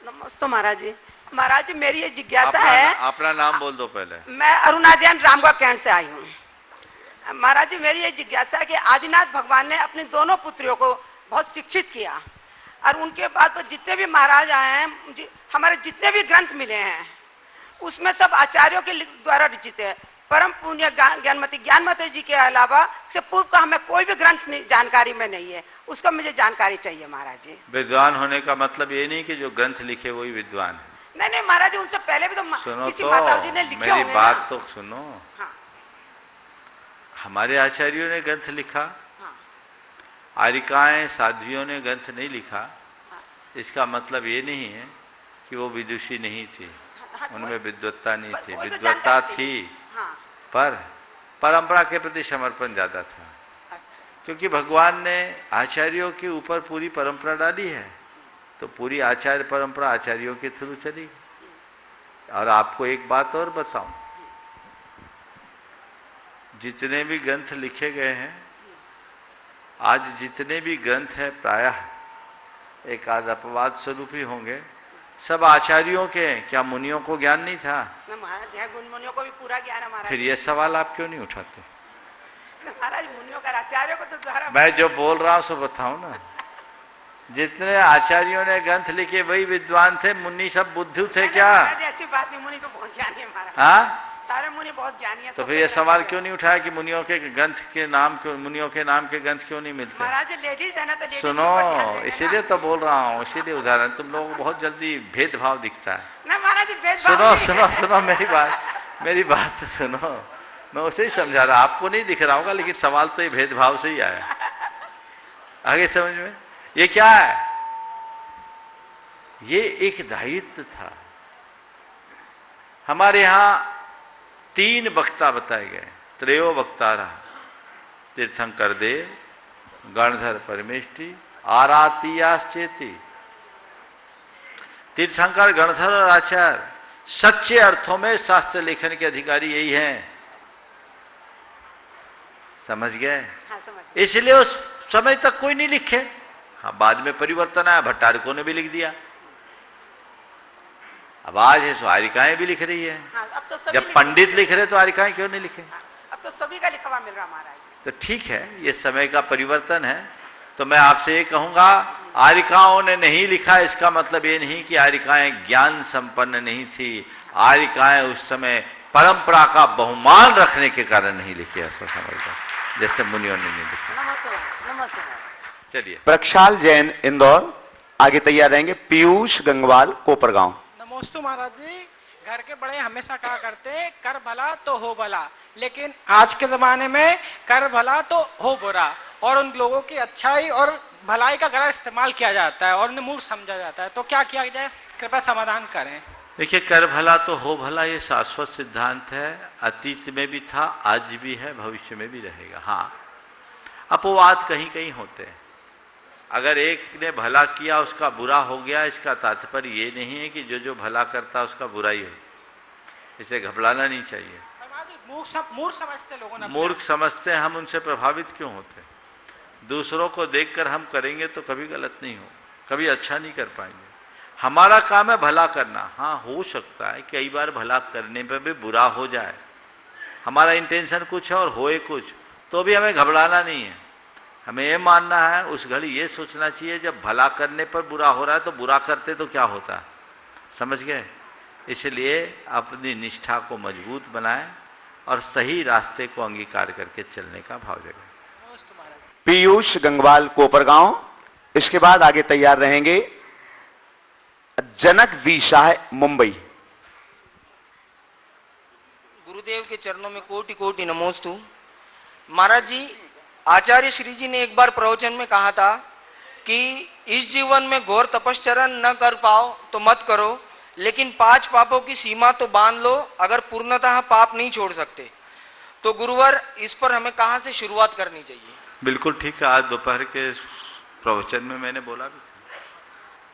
नमस्ते महाराज जी। महाराज जी मेरी ये जिज्ञासा है। अपना नाम बोल दो पहले। मैं अरुणा जैन रामगढ़ कैंट से आई हूँ। महाराज जी मेरी ये जिज्ञासा है कि आदिनाथ भगवान ने अपनी दोनों पुत्रियों को बहुत शिक्षित किया और उनके बाद तो जितने भी महाराज आए हैं, हमारे जितने भी ग्रंथ मिले हैं उसमें सब आचार्यों के द्वारा रचित है। परम पुण्य ज्ञानमती जी के अलावा से पूर्व का हमें कोई भी ग्रंथ जानकारी में नहीं है, उसका मुझे जानकारी चाहिए महाराज जी। विद्वान होने का मतलब ये नहीं कि जो ग्रंथ लिखे वही विद्वान है। नहीं महाराज जी, उनसे पहले भी तो किसी तो माता जी ने लिखे मेरी होंगे बात ना। तो सुनो। हाँ। हमारे आचार्यों ने ग्रंथ लिखा, हाँ। आरिकाएं साध्वियों ने ग्रंथ नहीं लिखा। हाँ। इसका मतलब ये नहीं है कि वो विदुषी नहीं थी, उनमें विद्वत्ता नहीं थी। विद्वत्ता थी, पर परंपरा के प्रति समर्पण ज्यादा था। अच्छा। क्योंकि भगवान ने आचार्यों के ऊपर पूरी परंपरा डाली है, तो पूरी आचार्य परंपरा आचार्यों के थ्रू चली। और आपको एक बात और बताऊं, जितने भी ग्रंथ लिखे गए हैं, आज जितने भी ग्रंथ हैं प्रायः एक आध अपवाद स्वरूप ही होंगे, सब आचार्यों के हैं। क्या मुनियों को ज्ञान नहीं था? महाराज है, मुनियों को भी पूरा ज्ञान है महाराज। फिर ये सवाल आप क्यों नहीं उठाते? महाराज मुनियों का आचार्यों को तो द्वारा मैं जो बोल रहा हूं सो बताऊं ना। जितने आचार्यों ने ग्रंथ लिखे वही विद्वान थे, मुनि सब बुद्धू थे क्या? ऐसी बात नहीं, मुनि तो बहुत ज्ञानी है महाराज। हाँ, सारे मुनि बहुत ज्ञानी है। तो फिर ये सवाल क्यों नहीं उठाया कि मुनियों के ग्रंथ के नाम क्यों, मुनियों के नाम के ग्रंथ क्यों नहीं मिलते? महाराज लेडीज है ना, तो लेडीज सुनो, इसीलिए तो बोल रहा हूँ, इसीलिए उदाहरण। तुम लोगों को बहुत जल्दी भेदभाव दिखता है ना महाराज। भेदभाव सुनो सुनो सुनो, मेरी बात सुनो। मैं उसे ही समझा रहा, आपको नहीं दिख रहा होगा, लेकिन सवाल तो ये भेदभाव से ही आया। आगे समझ में, ये क्या है? ये एक दायित्व था। हमारे यहां 3 वक्ता बताए गए, त्रयो वक्तारा, तीर्थंकर देव, गणधर परमेष्टि, आरातियाश्चेति। तीर्थंकर, गणधर और आचार्य सच्चे अर्थों में शास्त्र लेखन के अधिकारी यही हैं। समझ गए? हाँ, इसलिए उस समय तक कोई नहीं लिखे। हाँ, बाद में परिवर्तन आया, भट्टारकों ने भी लिख दिया। अब आज है सो आरिकाएं भी लिख रही है। हाँ, अब तो सभी जब पंडित लिख रहे तो आरिकाएं क्यों नहीं लिखे? हाँ, अब तो सभी का लिखा हुआ मिल रहा महाराज। तो ठीक है, ये समय का परिवर्तन है। तो मैं आपसे ये कहूंगा, आरिकाओं ने नहीं लिखा इसका मतलब ये नहीं कि आरिकाएं ज्ञान संपन्न नहीं थी। आरिकाएं उस समय परंपरा का बहुमान रखने के कारण नहीं लिखी, ऐसा समझता, जैसे मुनियों ने नहीं लिखा। नमस्ते। चलिए, प्रक्षाल जैन इंदौर आगे तैयार रहेंगे। पीयूष गंगवाल कोपरगांव। नमस्ते महाराज जी। घर के बड़े हमेशा कहा करते हैं कर भला तो हो भला, लेकिन आज के जमाने में कर भला तो हो बुरा, और उन लोगों की अच्छाई और भलाई का गलत इस्तेमाल किया जाता है और उन्हें मूर्ख समझा जाता है। तो क्या किया जाए, कृपया समाधान करें। देखिए, कर भला तो हो भला ये शाश्वत सिद्धांत है। अतीत में भी था, आज भी है, भविष्य में भी रहेगा। हाँ, अपवाद कहीं कहीं होते हैं। अगर एक ने भला किया उसका बुरा हो गया, इसका तात्पर्य ये नहीं है कि जो भला करता उसका बुरा ही हो। इसे घबराना नहीं चाहिए। मूर्ख समझते लोगों ने, मूर्ख समझते हैं, हम उनसे प्रभावित क्यों होते हैं? दूसरों को देखकर हम करेंगे तो कभी गलत नहीं हो, कभी अच्छा नहीं कर पाएंगे। हमारा काम है भला करना। हाँ, हो सकता है कई बार भला करने पर भी बुरा हो जाए, हमारा इंटेंशन कुछ है और होए कुछ, तो भी हमें घबराना नहीं है। हमें ये मानना है, उस घड़ी ये सोचना चाहिए जब भला करने पर बुरा हो रहा है तो बुरा करते तो क्या होता है। समझ गए? इसलिए अपनी निष्ठा को मजबूत बनाएं और सही रास्ते को अंगीकार करके चलने का भाव जगाएं। पीयूष गंगवाल कोपरगांव। इसके बाद आगे तैयार रहेंगे जनक वी शाह मुंबई। गुरुदेव के चरणों में कोटि कोटि नमोस्तु। महाराज जी, आचार्य श्री जी ने एक बार प्रवचन में कहा था कि इस जीवन में घोर तपश्चरण न कर पाओ तो मत करो, लेकिन 5 पापों की सीमा तो बांध लो अगर पूर्णतः पाप नहीं छोड़ सकते। तो गुरुवर, इस पर हमें कहां से शुरुआत करनी चाहिए? बिल्कुल ठीक है। आज दोपहर के प्रवचन में मैंने बोला भी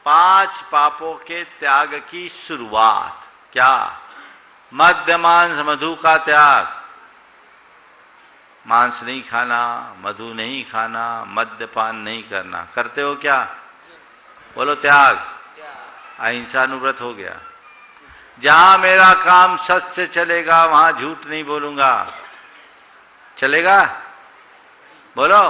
5 पापों के त्याग की शुरुआत क्या? मद्य मांस मधु का त्याग। मांस नहीं खाना, मधु नहीं खाना, मद्यपान नहीं करना। करते हो क्या? बोलो त्याग। अहिंसानुव्रत हो गया, जहां मेरा काम सच से चलेगा वहां झूठ नहीं बोलूंगा। चलेगा? बोलो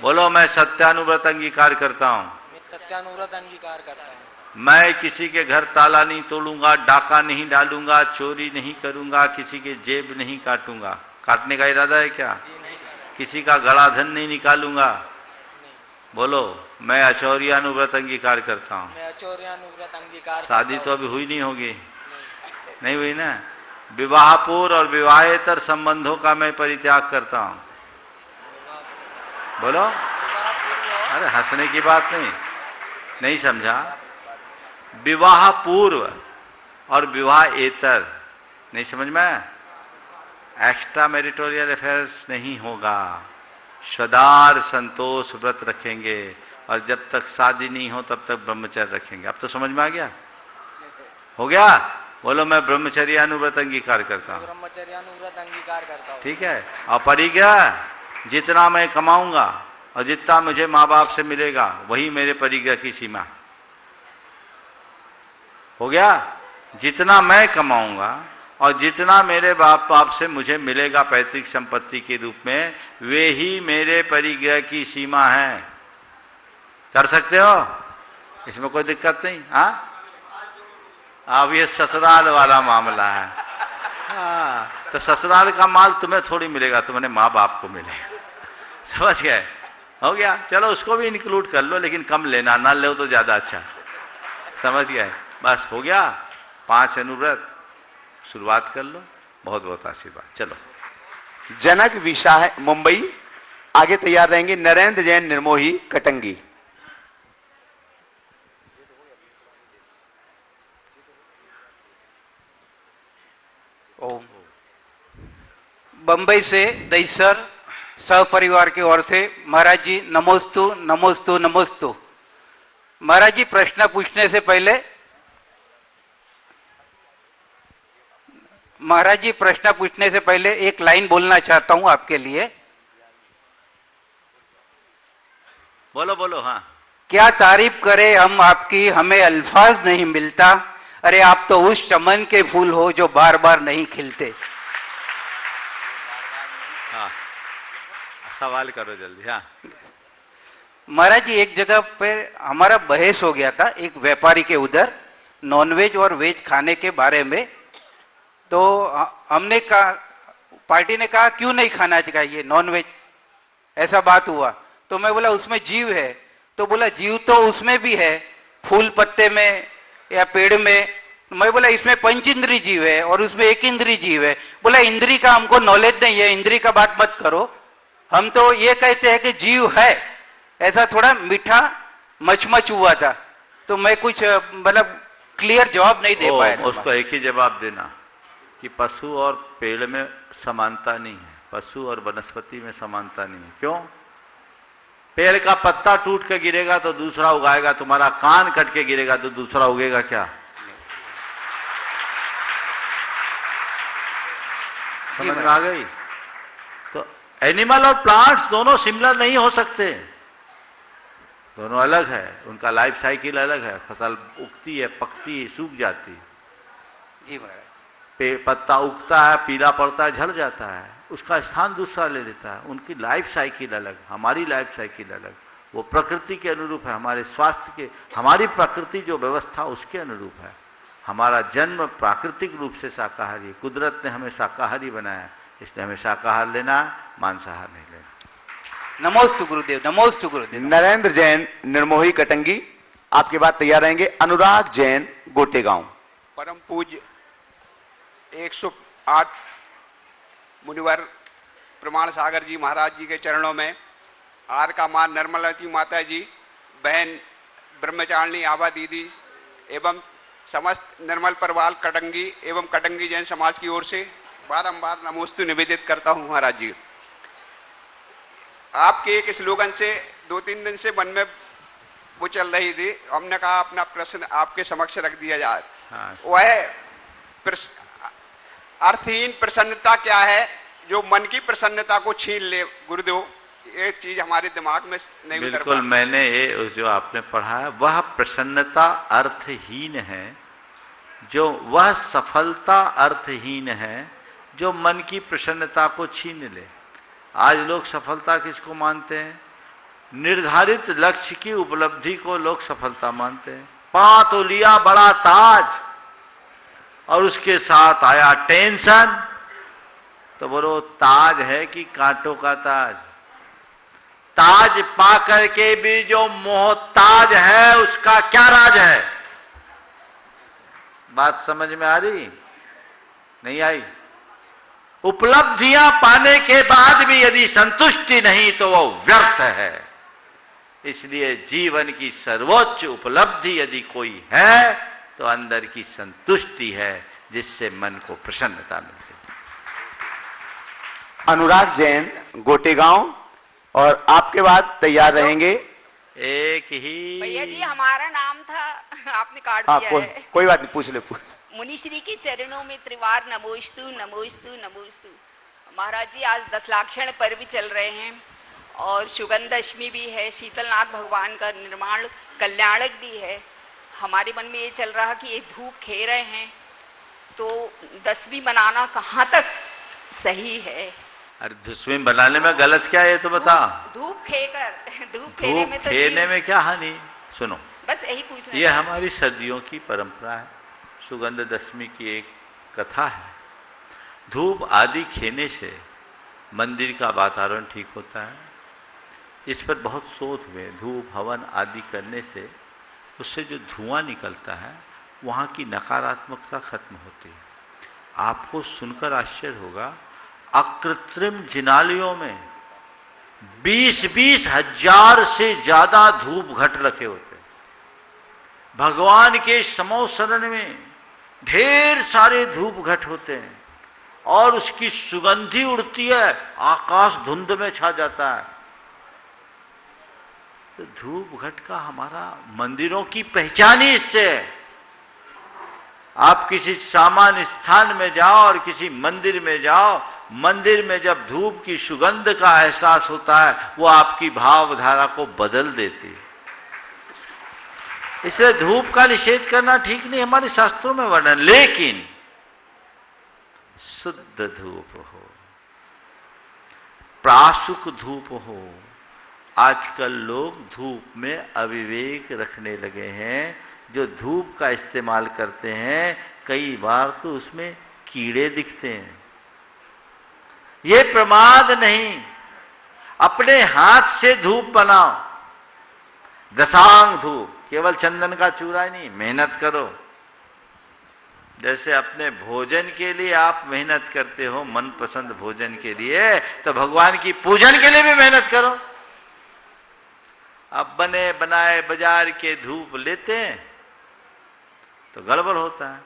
बोलो। मैं सत्यानुव्रत अंगीकार करता हूं। सत्यानुव्रत अंगीकार करता हूं। मैं किसी के घर ताला नहीं तोड़ूंगा, डाका नहीं डालूंगा, चोरी नहीं करूंगा, किसी के जेब नहीं काटूंगा। काटने का इरादा है क्या? किसी का गला धन नहीं निकालूंगा। बोलो। मैं अचौर्यानुव्रत अंगीकार करता हूँ। मैं अचौर्यानुव्रत अंगीकार। शादी तो अभी हुई नहीं होगी, नहीं हुई ना। विवाह पूर्व और विवाहेतर संबंधों का मैं परित्याग करता हूँ। बोलो। अरे हंसने की बात नहीं समझा। विवाह पूर्व और विवाहेतर, नहीं समझ में? एक्स्ट्रा मैरिटोरियल अफेयर्स नहीं होगा। सदार संतोष व्रत रखेंगे और जब तक शादी नहीं हो तब तक ब्रह्मचर्य रखेंगे। अब तो समझ में आ गया? हो गया? बोलो। मैं ब्रह्मचर्यानुव्रत अंगीकार करता हूँ। ब्रह्मचर्यानुव्रत अंगीकार करता हूँ। ठीक है। और परिज्ञा, जितना मैं कमाऊंगा और जितना मुझे माँ बाप से मिलेगा वही मेरे परिज्ञा की सीमा। हो गया? जितना मैं कमाऊंगा और जितना मेरे बाप से मुझे मिलेगा पैतृक संपत्ति के रूप में, वे ही मेरे परिग्रह की सीमा है। कर सकते हो? इसमें कोई दिक्कत नहीं। हाँ, अब ये ससुराल वाला मामला है। हाँ, तो ससुराल का माल तुम्हें थोड़ी मिलेगा, तुम्हारे माँ बाप को मिलेगा। समझ गए? हो गया? चलो उसको भी इंक्लूड कर लो, लेकिन कम लेना, ना लो तो ज्यादा अच्छा। समझ गए? बस हो गया। 5 अनुव्रत शुरुआत कर लो। बहुत बहुत आशीर्वाद। चलो। जनक विशा है मुंबई, आगे तैयार रहेंगे नरेंद्र जैन निर्मोही कटंगी। ओम। बंबई से दईसर सहपरिवार की ओर से महाराज जी नमोस्तु नमोस्तु नमोस्तु। महाराज जी प्रश्न पूछने से पहले एक लाइन बोलना चाहता हूं आपके लिए। बोलो बोलो। हाँ। क्या तारीफ करे हम आपकी, हमें अल्फाज नहीं मिलता। अरे आप तो उस चमन के फूल हो जो बार बार नहीं खिलते। हाँ, सवाल करो जल्दी। हाँ महाराज जी, एक जगह पर हमारा बहस हो गया था एक व्यापारी के उधर नॉनवेज और वेज खाने के बारे में। तो हमने कहा, पार्टी ने कहा क्यों नहीं खाना चाहिए नॉनवेज, ऐसा बात हुआ। तो मैं बोला उसमें जीव है। तो बोला जीव तो उसमें भी है, फूल पत्ते में या पेड़ में। मैं बोला इसमें 5 इंद्रिय जीव है और उसमें 1 इंद्रिय जीव है। बोला इंद्रिय का हमको नॉलेज नहीं है, इंद्रिय का बात मत करो, हम तो ये कहते हैं कि जीव है। ऐसा थोड़ा मीठा मचमच हुआ था। तो मैं कुछ मतलब क्लियर जवाब नहीं दे पाया। उसको एक ही जवाब देना कि पशु और पेड़ में समानता नहीं है, पशु और वनस्पति में समानता नहीं है। क्यों? पेड़ का पत्ता टूट के गिरेगा तो दूसरा उगाएगा, तुम्हारा कान कट के गिरेगा तो दूसरा उगेगा क्या? समझ में आ गई? तो एनिमल और प्लांट्स दोनों सिमिलर नहीं हो सकते, दोनों अलग है, उनका लाइफ साइकिल अलग है। फसल उगती है, पकती है, सूख जाती है। जी महाराज। पत्ता उगता है, पीला पड़ता है, झड़ जाता है, उसका स्थान दूसरा ले लेता है। उनकी लाइफ साइकिल अलग, हमारी लाइफ साइकिल अलग। वो प्रकृति के अनुरूप है, हमारे स्वास्थ्य के, हमारी प्रकृति जो व्यवस्था उसके अनुरूप है। हमारा जन्म प्राकृतिक रूप से शाकाहारी है, कुदरत ने हमें शाकाहारी बनाया, इसलिए हमें शाकाहार लेना, मांसाहार नहीं लेना। नमोस्तु गुरुदेव, नमोस्तु गुरुदेव। नरेंद्र जैन निर्मोही कटंगी, आपके बाद तैयार रहेंगे अनुराग जैन गोटेगांव। परम पूज्य 108 मुनिवर प्रमाण सागर जी महाराज जी के चरणों में, आर का मां निर्मलावती माता जी, बहन ब्रह्मचारिणी आभा दीदी एवं समस्त निर्मल परिवार कटंगी एवं कटंगी जैन समाज की ओर से बारंबार नमोस्तु निवेदित करता हूं। महाराज जी, आपके एक स्लोगन से 2-3 दिन से मन में वो चल रही थी, हमने कहा अपना प्रश्न आपके समक्ष रख दिया जाए। वह अर्थहीन प्रसन्नता क्या है जो मन की प्रसन्नता को छीन ले गुरुदेव? ये चीज हमारे दिमाग में नहीं उतर बिल्कुल, मैंने ये जो आपने पढ़ा है वह प्रसन्नता अर्थहीन है जो वह सफलता अर्थहीन है जो मन की प्रसन्नता को छीन ले। आज लोग सफलता किसको मानते हैं? निर्धारित लक्ष्य की उपलब्धि को लोग सफलता मानते हैं। पा तो लिया बड़ा ताज और उसके साथ आया टेंशन, तो बोलो ताज है कि कांटों का ताज? ताज पा करके भी जो मोहताज है उसका क्या राज है? बात समझ में आ रही? नहीं आई? उपलब्धियां पाने के बाद भी यदि संतुष्टि नहीं तो वो व्यर्थ है। इसलिए जीवन की सर्वोच्च उपलब्धि यदि कोई है तो अंदर की संतुष्टि है, जिससे मन को प्रसन्नता मिलती है। अनुराग जैन, गोटेगांव, और आपके बाद तैयार रहेंगे एक ही भैया जी हमारा नाम था, आपने काट हाँ, दिया है। कोई बात नहीं, पूछ ले पूछ। मुनिश्री के चरणों में त्रिवार नमोस्तु नमोस्तु नमोस्तु। महाराज जी आज 10 लाक्षण पर्व चल रहे हैं और सुगंध दशमी भी है, शीतलनाथ भगवान का निर्माण कल्याणक भी है। हमारे मन में ये चल रहा कि ये धूप खे रहे हैं तो 10वीं बनाना कहाँ तक सही है? अरे 10वीं बनाने में गलत क्या है ये तो बता। धूप खेकर धूप खेने में तो खेने में क्या हानि? सुनो, बस यही पूछना ये हमारी सदियों की परंपरा है। सुगंध दशमी की एक कथा है। धूप आदि खेने से मंदिर का वातावरण ठीक होता है। इस पर बहुत शोध हुए। धूप हवन आदि करने से उससे जो धुआं निकलता है वहाँ की नकारात्मकता खत्म होती है। आपको सुनकर आश्चर्य होगा, अकृत्रिम जिनालयों में 20-20 हजार से ज्यादा धूप घट रखे होते हैं। भगवान के समोसरण में ढेर सारे धूप घट होते हैं और उसकी सुगंधी उड़ती है, आकाश धुंध में छा जाता है। तो धूप घट का हमारा मंदिरों की पहचान ही इससे है। आप किसी सामान्य स्थान में जाओ और किसी मंदिर में जाओ, मंदिर में जब धूप की सुगंध का एहसास होता है वो आपकी भावधारा को बदल देती है। इसलिए धूप का निषेध करना ठीक नहीं, हमारे शास्त्रों में वर्णन। लेकिन शुद्ध धूप हो, प्राशुक धूप हो। आजकल लोग धूप में अविवेक रखने लगे हैं। जो धूप का इस्तेमाल करते हैं कई बार तो उसमें कीड़े दिखते हैं। ये प्रमाद नहीं, अपने हाथ से धूप बनाओ। दशांग धूप, केवल चंदन का चूरा ही नहीं, मेहनत करो। जैसे अपने भोजन के लिए आप मेहनत करते हो, मनपसंद भोजन के लिए, तो भगवान की पूजन के लिए भी मेहनत करो। अब बने बनाए बाजार के धूप लेते हैं तो गड़बड़ होता है।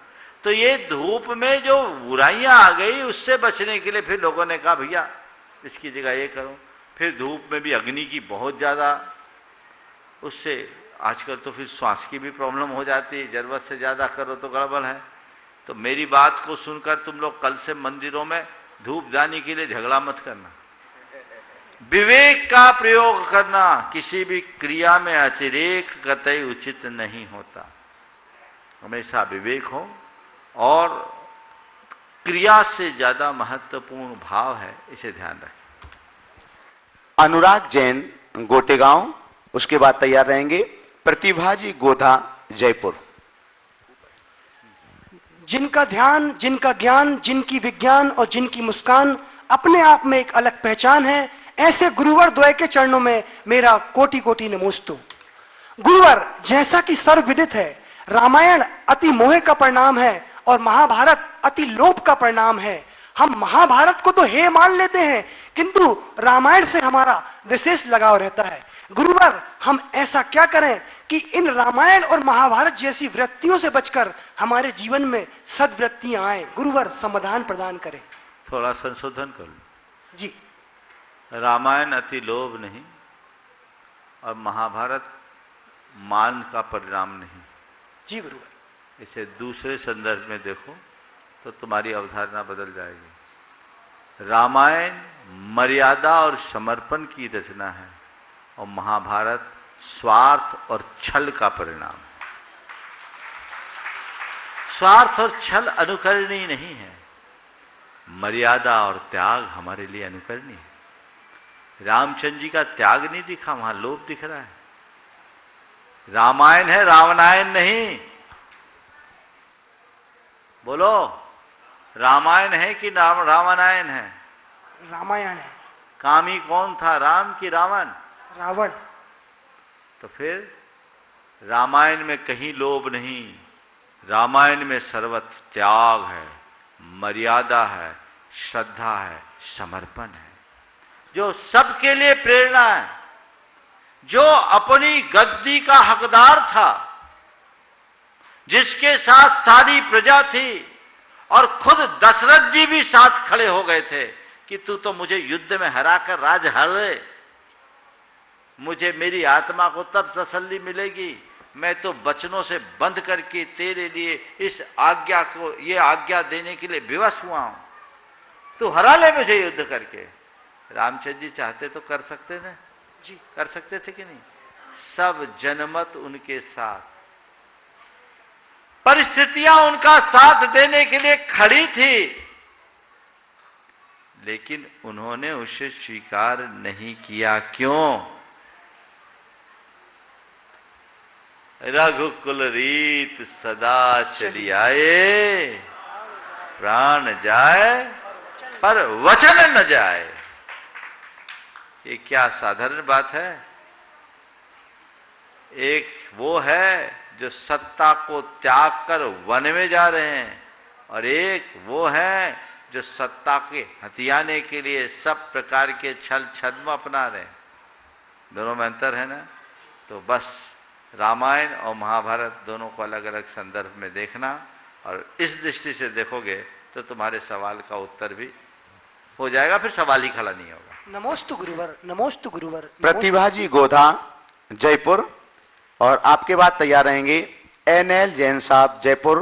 तो ये धूप में जो बुराइयां आ गई उससे बचने के लिए फिर लोगों ने कहा भैया इसकी जगह ये करो। फिर धूप में भी अग्नि की बहुत ज़्यादा, उससे आजकल तो फिर श्वास की भी प्रॉब्लम हो जाती है। जरूरत से ज़्यादा करो तो गड़बड़ है। तो मेरी बात को सुनकर तुम लोग कल से मंदिरों में धूप जाने के लिए झगड़ा मत करना। विवेक का प्रयोग करना। किसी भी क्रिया में अतिरेक कतई उचित नहीं होता। हमेशा विवेक हो और क्रिया से ज्यादा महत्वपूर्ण भाव है, इसे ध्यान रखें। अनुराग जैन, गोटेगांव, उसके बाद तैयार रहेंगे प्रतिभा जी, गोधा, जयपुर। जिनका ध्यान, जिनका ज्ञान, जिनकी विज्ञान और जिनकी मुस्कान अपने आप में एक अलग पहचान है, ऐसे गुरुवर द्वय के चरणों में मेरा कोटि कोटि नमोस्तु। गुरुवर, जैसा कि सर्वविदित है, रामायण अति मोह का परिणाम है और महाभारत अति लोभ का परिणाम है। हम महाभारत को तो हे मान लेते हैं किंतु रामायण से हमारा विशेष लगाव रहता है। गुरुवर, हम ऐसा क्या करें कि इन रामायण और महाभारत जैसी वृत्तियों से बचकर हमारे जीवन में सद्वृत्तियां आए? गुरुवर, समाधान प्रदान करें। थोड़ा संशोधन कर लो जी। रामायण अति लोभ नहीं और महाभारत मान का परिणाम नहीं। जी गुरुवर। इसे दूसरे संदर्भ में देखो तो तुम्हारी अवधारणा बदल जाएगी। रामायण मर्यादा और समर्पण की रचना है और महाभारत स्वार्थ और छल का परिणाम है। स्वार्थ और छल अनुकरणीय नहीं है, मर्यादा और त्याग हमारे लिए अनुकरणीय है। रामचंद्र जी का त्याग नहीं दिखा, वहां लोभ दिख रहा है। रामायण है, रावणायन नहीं। बोलो, रामायण है कि रावणायन है? रामायण है। कामी कौन था, राम की रावण? रावण। तो फिर रामायण में कहीं लोभ नहीं, रामायण में सर्वत्र त्याग है, मर्यादा है, श्रद्धा है, समर्पण है, जो सबके लिए प्रेरणा है। जो अपनी गद्दी का हकदार था, जिसके साथ सारी प्रजा थी, और खुद दशरथ जी भी साथ खड़े हो गए थे कि तू तो मुझे युद्ध में हराकर राज हर ले, मुझे मेरी आत्मा को तब तसल्ली मिलेगी, मैं तो वचनों से बंद करके तेरे लिए इस आज्ञा को, ये आज्ञा देने के लिए विवश हुआ हूं, तू हरा ले मुझे युद्ध करके। रामचंद्र जी चाहते तो कर सकते ना जी, कर सकते थे कि नहीं? सब जनमत उनके साथ, परिस्थितियां उनका साथ देने के लिए खड़ी थी, लेकिन उन्होंने उसे स्वीकार नहीं किया। क्यों? रघुकुल रीत सदा चली आए, प्राण जाए पर वचन न जाए। ये क्या साधारण बात है? एक वो है जो सत्ता को त्याग कर वन में जा रहे हैं, और एक वो है जो सत्ता के हथियाने के लिए सब प्रकार के छल छद्म अपना रहे हैं। दोनों में अंतर है ना? तो बस रामायण और महाभारत दोनों को अलग अलग संदर्भ में देखना, और इस दृष्टि से देखोगे तो तुम्हारे सवाल का उत्तर भी हो जाएगा, फिर सवाल ही खड़ा नहीं होगा। नमोस्तु गुरुवर, नमोस्तु गुरुवर। प्रतिभा जी गोधा जयपुर, और आपके बाद तैयार रहेंगे NL जैन साहब जयपुर,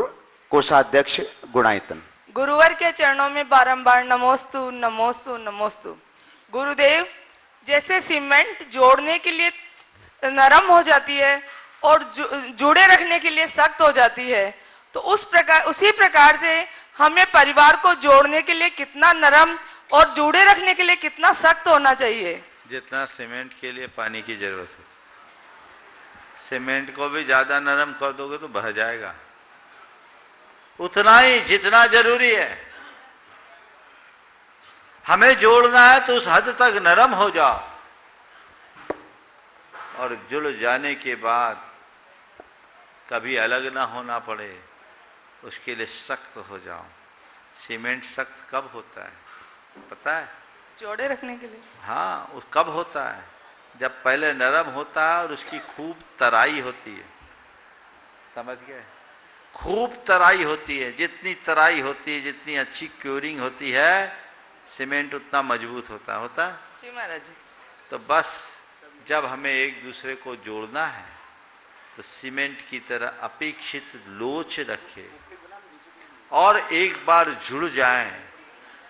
कोषाध्यक्ष गुणायतन। गुरुवर के चरणों में बारंबार नमोस्तु नमोस्तु नमोस्तु। गुरुदेव, जैसे सीमेंट जोड़ने के लिए नरम हो जाती है और जुड़े रखने के लिए सख्त हो जाती है, तो उसी प्रकार से हमें परिवार को जोड़ने के लिए कितना नरम और जुड़े रखने के लिए कितना सख्त होना चाहिए? जितना सीमेंट के लिए पानी की जरूरत है। सीमेंट को भी ज्यादा नरम कर दोगे तो बह जाएगा, उतना ही जितना जरूरी है। हमें जोड़ना है तो उस हद तक नरम हो जाओ, और जुड़ जाने के बाद कभी अलग ना होना पड़े, उसके लिए सख्त हो जाओ। सीमेंट सख्त कब होता है पता है? जोड़े रखने के लिए। हाँ, वो कब होता है? जब पहले नरम होता है और उसकी खूब तराई होती है। समझ गए? खूब तराई होती है। जितनी तराई होती है, जितनी अच्छी क्योरिंग होती है, सीमेंट उतना मजबूत होता है जी महाराज जी। तो बस जब हमें एक दूसरे को जोड़ना है तो सीमेंट की तरह अपेक्षित लोच रखे, और एक बार जुड़ जाएं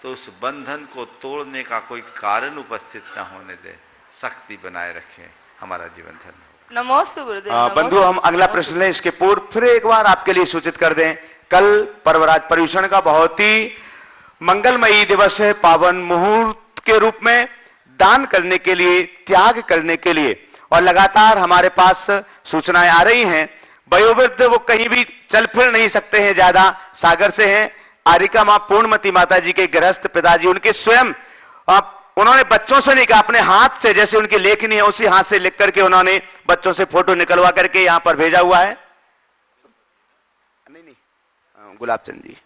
तो उस बंधन को तोड़ने का कोई कारण उपस्थित न होने दे, शक्ति बनाए रखें, हमारा जीवन धन्य। नमोस्तु गुरुदेव। बंधु, हम अगला प्रश्न लें, इसके पूर्व फिर एक बार आपके लिए सूचित कर दें, कल पर्वराज पर्यूषण का बहुत ही मंगलमयी दिवस है। पावन मुहूर्त के रूप में दान करने के लिए, त्याग करने के लिए, और लगातार हमारे पास सूचनाएं आ रही हैं। वयोवृद्ध वो कहीं भी चल फिर नहीं सकते हैं, ज्यादा सागर से हैं। आरिका मां पूर्णमती माता जी के गृहस्थ पिताजी, उनके स्वयं उन्होंने बच्चों से नहीं कहा, अपने हाथ से, जैसे उनकी लेखनी है उसी हाथ से लिख करके उन्होंने बच्चों से फोटो निकलवा करके यहां पर भेजा हुआ है। नहीं, गुलाबचंद जी।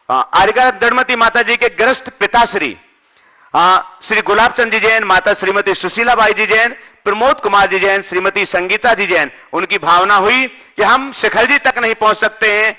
आरिका दंडमती माता जी के गृहस्थ पिताश्री श्री गुलाबचंद जी जैन, माता श्रीमती सुशीला बाई जी जैन, प्रमोद कुमार जी जैन, श्रीमती संगीता जी जैन, उनकी भावना हुई कि हम शिखर जी तक नहीं पहुंच सकते हैं,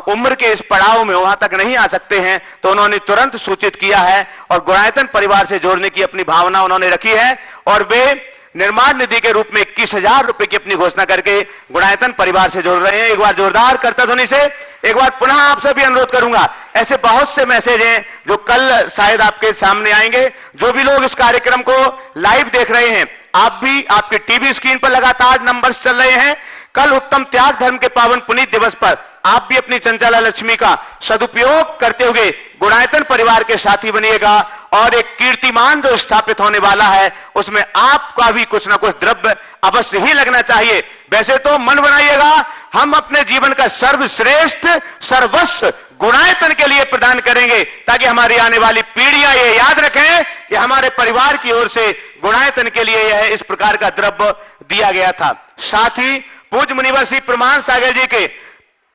उम्र के इस पड़ाव में वहां तक नहीं आ सकते हैं, तो उन्होंने तुरंत सूचित किया है और गुणायतन परिवार से जोड़ने की अपनी भावना उन्होंने रखी है, और वे निर्माण निधि के रूप में 21,000 रुपए की अपनी घोषणा करके गुणायतन परिवार से जोड़ रहे हैं। एक बार जोरदार करतल ध्वनि से एक बार पुनः आपसे भी अनुरोध करूंगा, ऐसे बहुत से मैसेज हैं जो कल शायद आपके सामने आएंगे। जो भी लोग इस कार्यक्रम को लाइव देख रहे हैं, आप भी, आपके टीवी स्क्रीन पर लगातार नंबर्स चल रहे हैं। कल उत्तम त्याग धर्म के पावन पुनीत दिवस पर आप भी अपनी चंचला लक्ष्मी का सदुपयोग करते हुए गुणायतन परिवार के साथी बनिएगा और एक कीर्तिमान जो स्थापित होने वाला है उसमें आपका भी कुछ ना कुछ द्रव्य अवश्य ही लगना चाहिए। वैसे तो मन बनाइएगा, हम अपने जीवन का सर्वश्रेष्ठ सर्वस्व गुणायतन के लिए प्रदान करेंगे ताकि हमारी आने वाली पीढ़ियां ये याद रखें कि हमारे परिवार की ओर से गुणायतन के लिए यह इस प्रकार का द्रव्य दिया गया था। साथ ही पूज्य मुनिवर श्री प्रमाण सागर जी के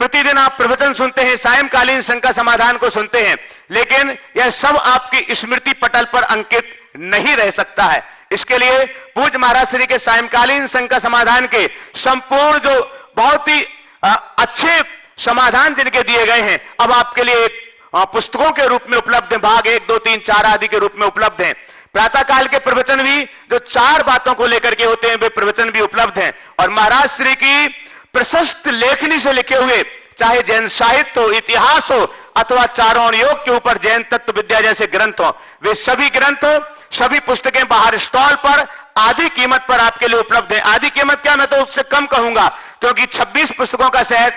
प्रतिदिन आप प्रवचन सुनते हैं, सायंकालीन शंका समाधान को सुनते हैं, लेकिन यह सब आपकी स्मृति पटल पर अंकित नहीं रह सकता है। इसके लिए पूज्य महाराज श्री के सायंकालीन शंका समाधान के संपूर्ण जो बहुत ही अच्छे समाधान जिनके दिए गए हैं अब आपके लिए पुस्तकों के रूप में उपलब्ध है, भाग 1, 2, 3, 4 आदि के रूप में उपलब्ध हैं। प्रातः काल के प्रवचन भी जो 4 बातों को लेकर के होते हैं वे प्रवचन भी उपलब्ध हैं और महाराज श्री की प्रशस्त लेखनी से लिखे हुए चाहे जैन साहित्य हो, इतिहास हो अथवा चारों योग के ऊपर जैन तत्व विद्या जैसे ग्रंथ हो, वे सभी ग्रंथ सभी पुस्तकें बाहर स्टॉल पर आधी कीमत पर आपके लिए उपलब्ध है। आधी कीमत क्या, मैं तो उससे कम कहूंगा क्योंकि 26 पुस्तकों का सेट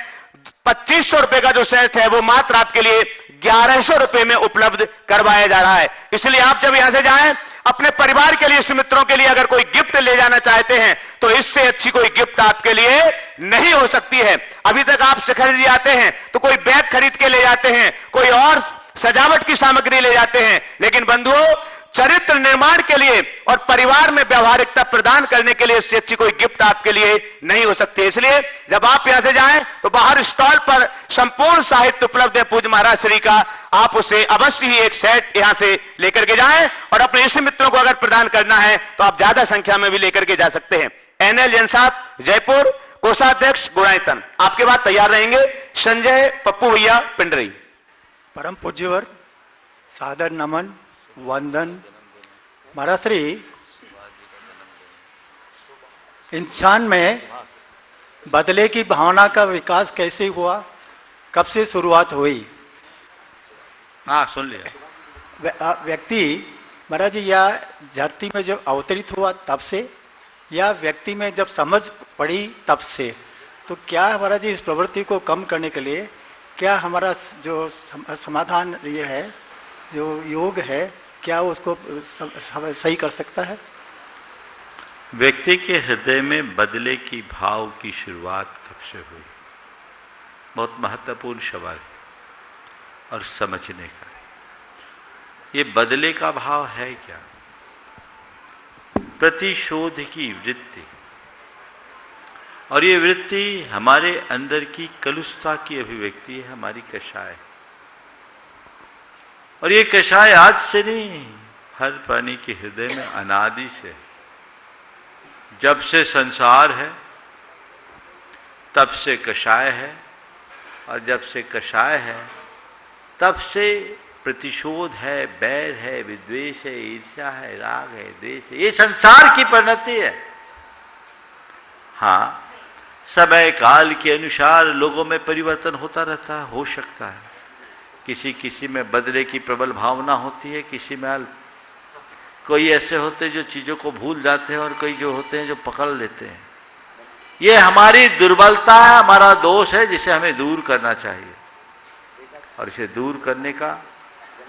2500 रुपए का जो सेट है वो मात्र आपके लिए 1100 रुपए में उपलब्ध करवाया जा रहा है। इसलिए आप जब यहां से जाएं अपने परिवार के लिए, इष्ट मित्रों के लिए अगर कोई गिफ्ट ले जाना चाहते हैं तो इससे अच्छी कोई गिफ्ट आपके लिए नहीं हो सकती है। अभी तक आप शिखर जी आते हैं तो कोई बैग खरीद के ले जाते हैं, कोई और सजावट की सामग्री ले जाते हैं, लेकिन बंधुओं चरित्र निर्माण के लिए और परिवार में व्यवहारिकता प्रदान करने के लिए इससे अच्छी कोई गिफ्ट आपके लिए नहीं हो सकती। इसलिए जब आप यहां से जाएं तो बाहर स्टॉल पर संपूर्ण साहित्य उपलब्ध है पूज्य महाराज श्री का, आप उसे अवश्य ही एक सेट यहां से लेकर के जाएं और अपने इष्ट मित्रों को अगर प्रदान करना है तो आप ज्यादा संख्या में भी लेकर के जा सकते हैं। एनएल जैन साहब जयपुर, कोषाध्यक्ष गुणायतन, आपके बाद तैयार रहेंगे संजय पप्पू भैया पिंडरी। परम पूज्यवर सादर नमन वंदन। महाराज श्री, इंसान में बदले की भावना का विकास कैसे हुआ, कब से शुरुआत हुई? हाँ सुन लिया। व्यक्ति महाराज जी या धरती में जब अवतरित हुआ तब से या व्यक्ति में जब समझ पड़ी तब से, तो क्या महाराज जी इस प्रवृत्ति को कम करने के लिए क्या हमारा जो समाधान ये है, जो योग है, क्या उसको सही कर सकता है? व्यक्ति के हृदय में बदले की भाव की शुरुआत कब से हुई, बहुत महत्वपूर्ण सवाल है और समझने का। ये बदले का भाव है क्या? प्रतिशोध की वृत्ति, और ये वृत्ति हमारे अंदर की कलुषता की अभिव्यक्ति है, हमारी कषाय। और ये कषाय आज से नहीं, हर प्राणी के हृदय में अनादि से, जब से संसार है तब से कषाय है, और जब से कषाय है तब से प्रतिशोध है, बैर है, विद्वेष है, ईर्ष्या है, राग है, द्वेष है। ये संसार की परिणति है। हाँ, समय काल के अनुसार लोगों में परिवर्तन होता रहता है, हो सकता है किसी किसी में बदले की प्रबल भावना होती है, किसी में अल्प। कोई ऐसे होते हैं जो चीज़ों को भूल जाते हैं और कई जो होते हैं जो पकड़ लेते हैं। ये हमारी दुर्बलता है, हमारा दोष है जिसे हमें दूर करना चाहिए। और इसे दूर करने का,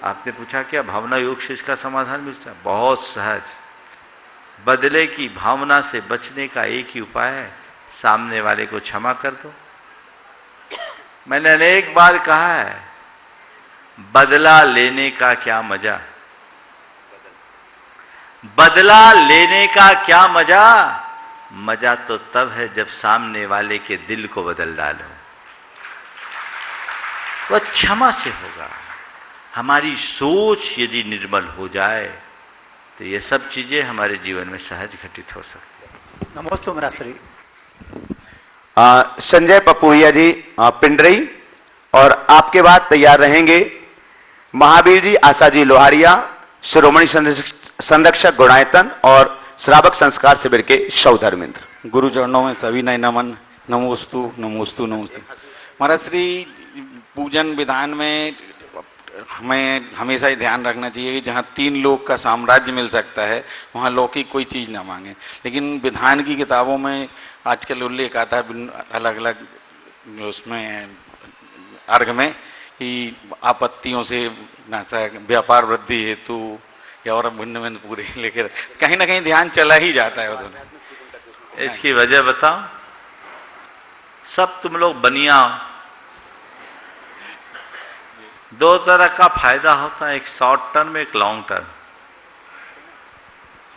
आपने पूछा क्या भावना योग से इसका समाधान मिलता है? बहुत सहज। बदले की भावना से बचने का एक ही उपाय है, सामने वाले को क्षमा कर दो। मैंने अनेक बार कहा है, बदला लेने का क्या मजा, बदला लेने का क्या मजा, मजा तो तब है जब सामने वाले के दिल को बदल डालो। वह क्षमा से होगा। हमारी सोच यदि निर्मल हो जाए तो ये सब चीजें हमारे जीवन में सहज घटित हो सकती है। नमस्ते महाराज श्री। संजय पप्पूहिया जी पिंडरी, और आपके बाद तैयार रहेंगे महावीर जी आशा जी लोहारिया, शिरोमणि संरक्षक गुणायतन और श्रावक संस्कार शिविर के सौधर्मेंद्र। गुरु चरणों में सभी नए नमन। नमोस्तु नमोस्तु नमोस्तु। महाराज श्री, पूजन विधान में हमें हमेशा ही ध्यान रखना चाहिए कि जहाँ 3 लोक का साम्राज्य मिल सकता है वहाँ लौकिक कोई चीज़ ना मांगे। लेकिन विधान की किताबों में आजकल उल्लेख आता है अलग अलग उसमें अर्घ में कि आपत्तियों से नाचा व्यापार वृद्धि हेतु या और भिन्न भिन्न पूरे लेकर कहीं ना कहीं ध्यान चला ही जाता है उधर। इसकी वजह बताओ, सब तुम लोग बनिया हो। दो तरह का फायदा होता है, एक शॉर्ट टर्म एक लॉन्ग टर्म।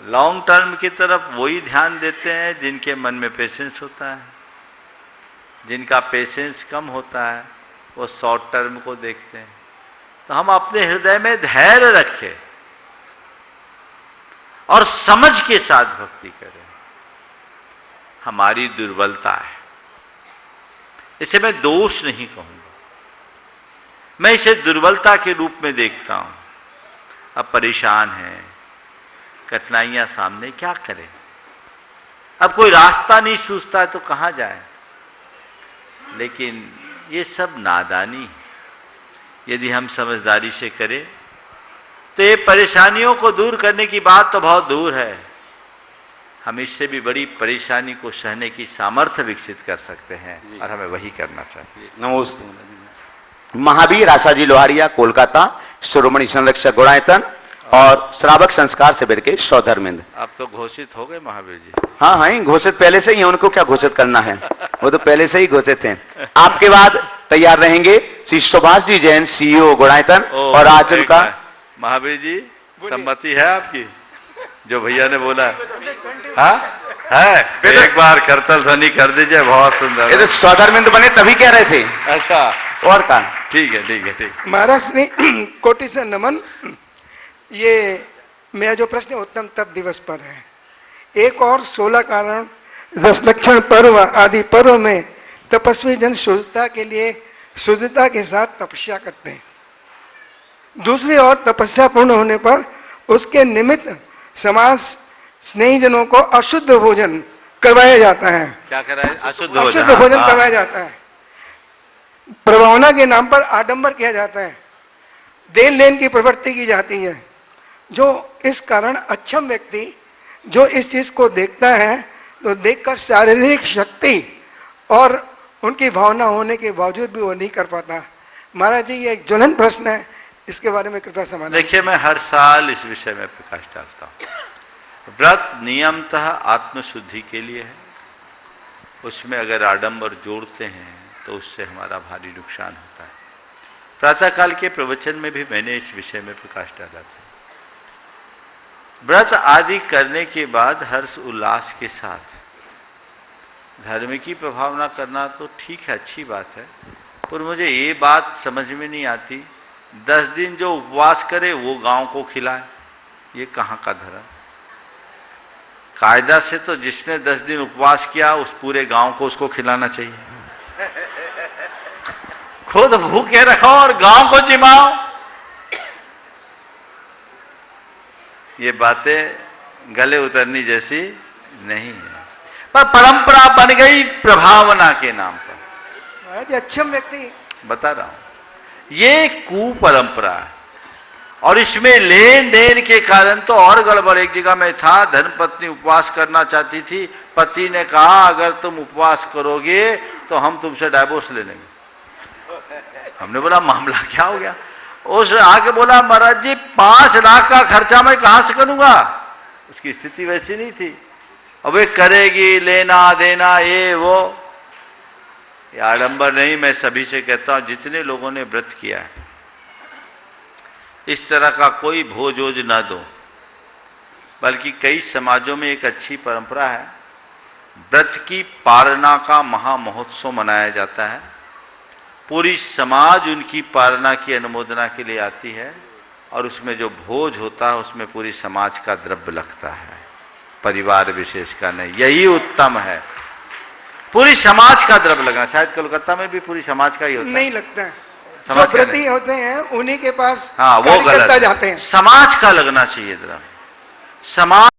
लॉन्ग टर्म की तरफ वही ध्यान देते हैं जिनके मन में पेशेंस होता है, जिनका पेशेंस कम होता है वो शॉर्ट टर्म को देखते हैं। तो हम अपने हृदय में धैर्य रखें और समझ के साथ भक्ति करें। हमारी दुर्बलता है, इसे मैं दोष नहीं कहूंगा, मैं इसे दुर्बलता के रूप में देखता हूं। अब परेशान है, कठिनाइयां सामने, क्या करें? अब कोई रास्ता नहीं सूझता है तो कहां जाए? लेकिन ये सब नादानी है। यदि हम समझदारी से करें तो ये परेशानियों को दूर करने की बात तो बहुत दूर है, हम इससे भी बड़ी परेशानी को सहने की सामर्थ्य विकसित कर सकते हैं और हमें वही करना चाहिए। नमस्ते। महावीर आशाजी लोहारिया, कोलकाता, शिरोमणि संरक्षक गुणायतन और श्रावक संस्कार शिविर के सौधर्मिंद। अब तो घोषित हो गए महावीर जी। हाँ हाँ, घोषित पहले से ही है, उनको क्या घोषित करना है, वो तो पहले से ही घोषित हैं। आपके बाद तैयार रहेंगे श्री सुभाष जी जैन, सीईओ गुणायतन, और आज उनका महावीर जी सम्मति है आपकी जो भैया ने बोला? हाँ है, एक बार करतल ध्वनि कर दीजिए, बहुत सुंदर। ये तो सौधर्मिंद बने तभी कह रहे थे। अच्छा, और का ठीक है ठीक है ठीक। महाराज ने कोटि से नमन। ये मेरा जो प्रश्न उत्तम तप दिवस पर है। एक और 16 कारण, 10 लक्षण पर्व आदि पर्व में तपस्वी जन शुद्धता के लिए शुद्धता के साथ तपस्या करते हैं। दूसरी ओर तपस्या पूर्ण होने पर उसके निमित्त समाज स्नेहीजनों को अशुद्ध भोजन करवाया जाता है। क्या कराया? अशुद्ध भोजन करवाया जाता है। प्रभावना के नाम पर आडंबर किया जाता है, देन लेन की प्रवृत्ति की जाती है। जो इस कारण अक्षम व्यक्ति जो इस चीज को देखता है तो देखकर शारीरिक शक्ति और उनकी भावना होने के बावजूद भी वो नहीं कर पाता। महाराज जी, ये एक ज्वलंत प्रश्न है, इसके बारे में कृपया समाधान। देखिए, मैं हर साल इस विषय में प्रकाश डालता हूँ। व्रत नियमतः आत्मशुद्धि के लिए है, उसमें अगर आडंबर जोड़ते हैं तो उससे हमारा भारी नुकसान होता है। प्रातःकाल के प्रवचन में भी मैंने इस विषय में प्रकाश डाला था। व्रत आदि करने के बाद हर्ष उल्लास के साथ धर्म की प्रभावना करना तो ठीक है, अच्छी बात है, पर मुझे ये बात समझ में नहीं आती 10 दिन जो उपवास करे वो गांव को खिलाए, ये कहाँ का धर्म? कायदा से तो जिसने 10 दिन उपवास किया उस पूरे गांव को उसको खिलाना चाहिए। खुद भूखे रखो और गांव को जिमाओ, ये बातें गले उतरनी जैसी नहीं है। पर परंपरा बन गई प्रभावना के नाम पर। महाराज, अक्षम व्यक्ति, बता रहा हूं, ये कुपरंपरा है और इसमें लेन देन के कारण तो और गड़बड़। एक जगह में था, धर्मपत्नी उपवास करना चाहती थी, पति ने कहा अगर तुम उपवास करोगे तो हम तुमसे डाइवोर्स ले लेंगे। हमने बोला मामला क्या हो गया? उस आके बोला महाराज जी 5 लाख का खर्चा मैं कहां से करूंगा? उसकी स्थिति वैसी नहीं थी। अब वे करेगी लेना देना ये वो, ये आडंबर नहीं। मैं सभी से कहता हूं जितने लोगों ने व्रत किया है इस तरह का कोई भोज वोज ना दो, बल्कि कई समाजों में एक अच्छी परंपरा है, व्रत की पालना का महा महोत्सव मनाया जाता है। पूरी समाज उनकी पालना की अनुमोदना के लिए आती है और उसमें जो भोज होता है उसमें पूरी समाज का द्रव्य लगता है, परिवार विशेष का नहीं। यही उत्तम है, पूरी समाज का द्रव्य लगना। शायद कोलकाता में भी पूरी समाज का ही होता नहीं लगता है। समाज जो व्रती होते हैं उन्हीं के पास हाँ, वो गलत जाते हैं। समाज का लगना चाहिए द्रव्य। समाज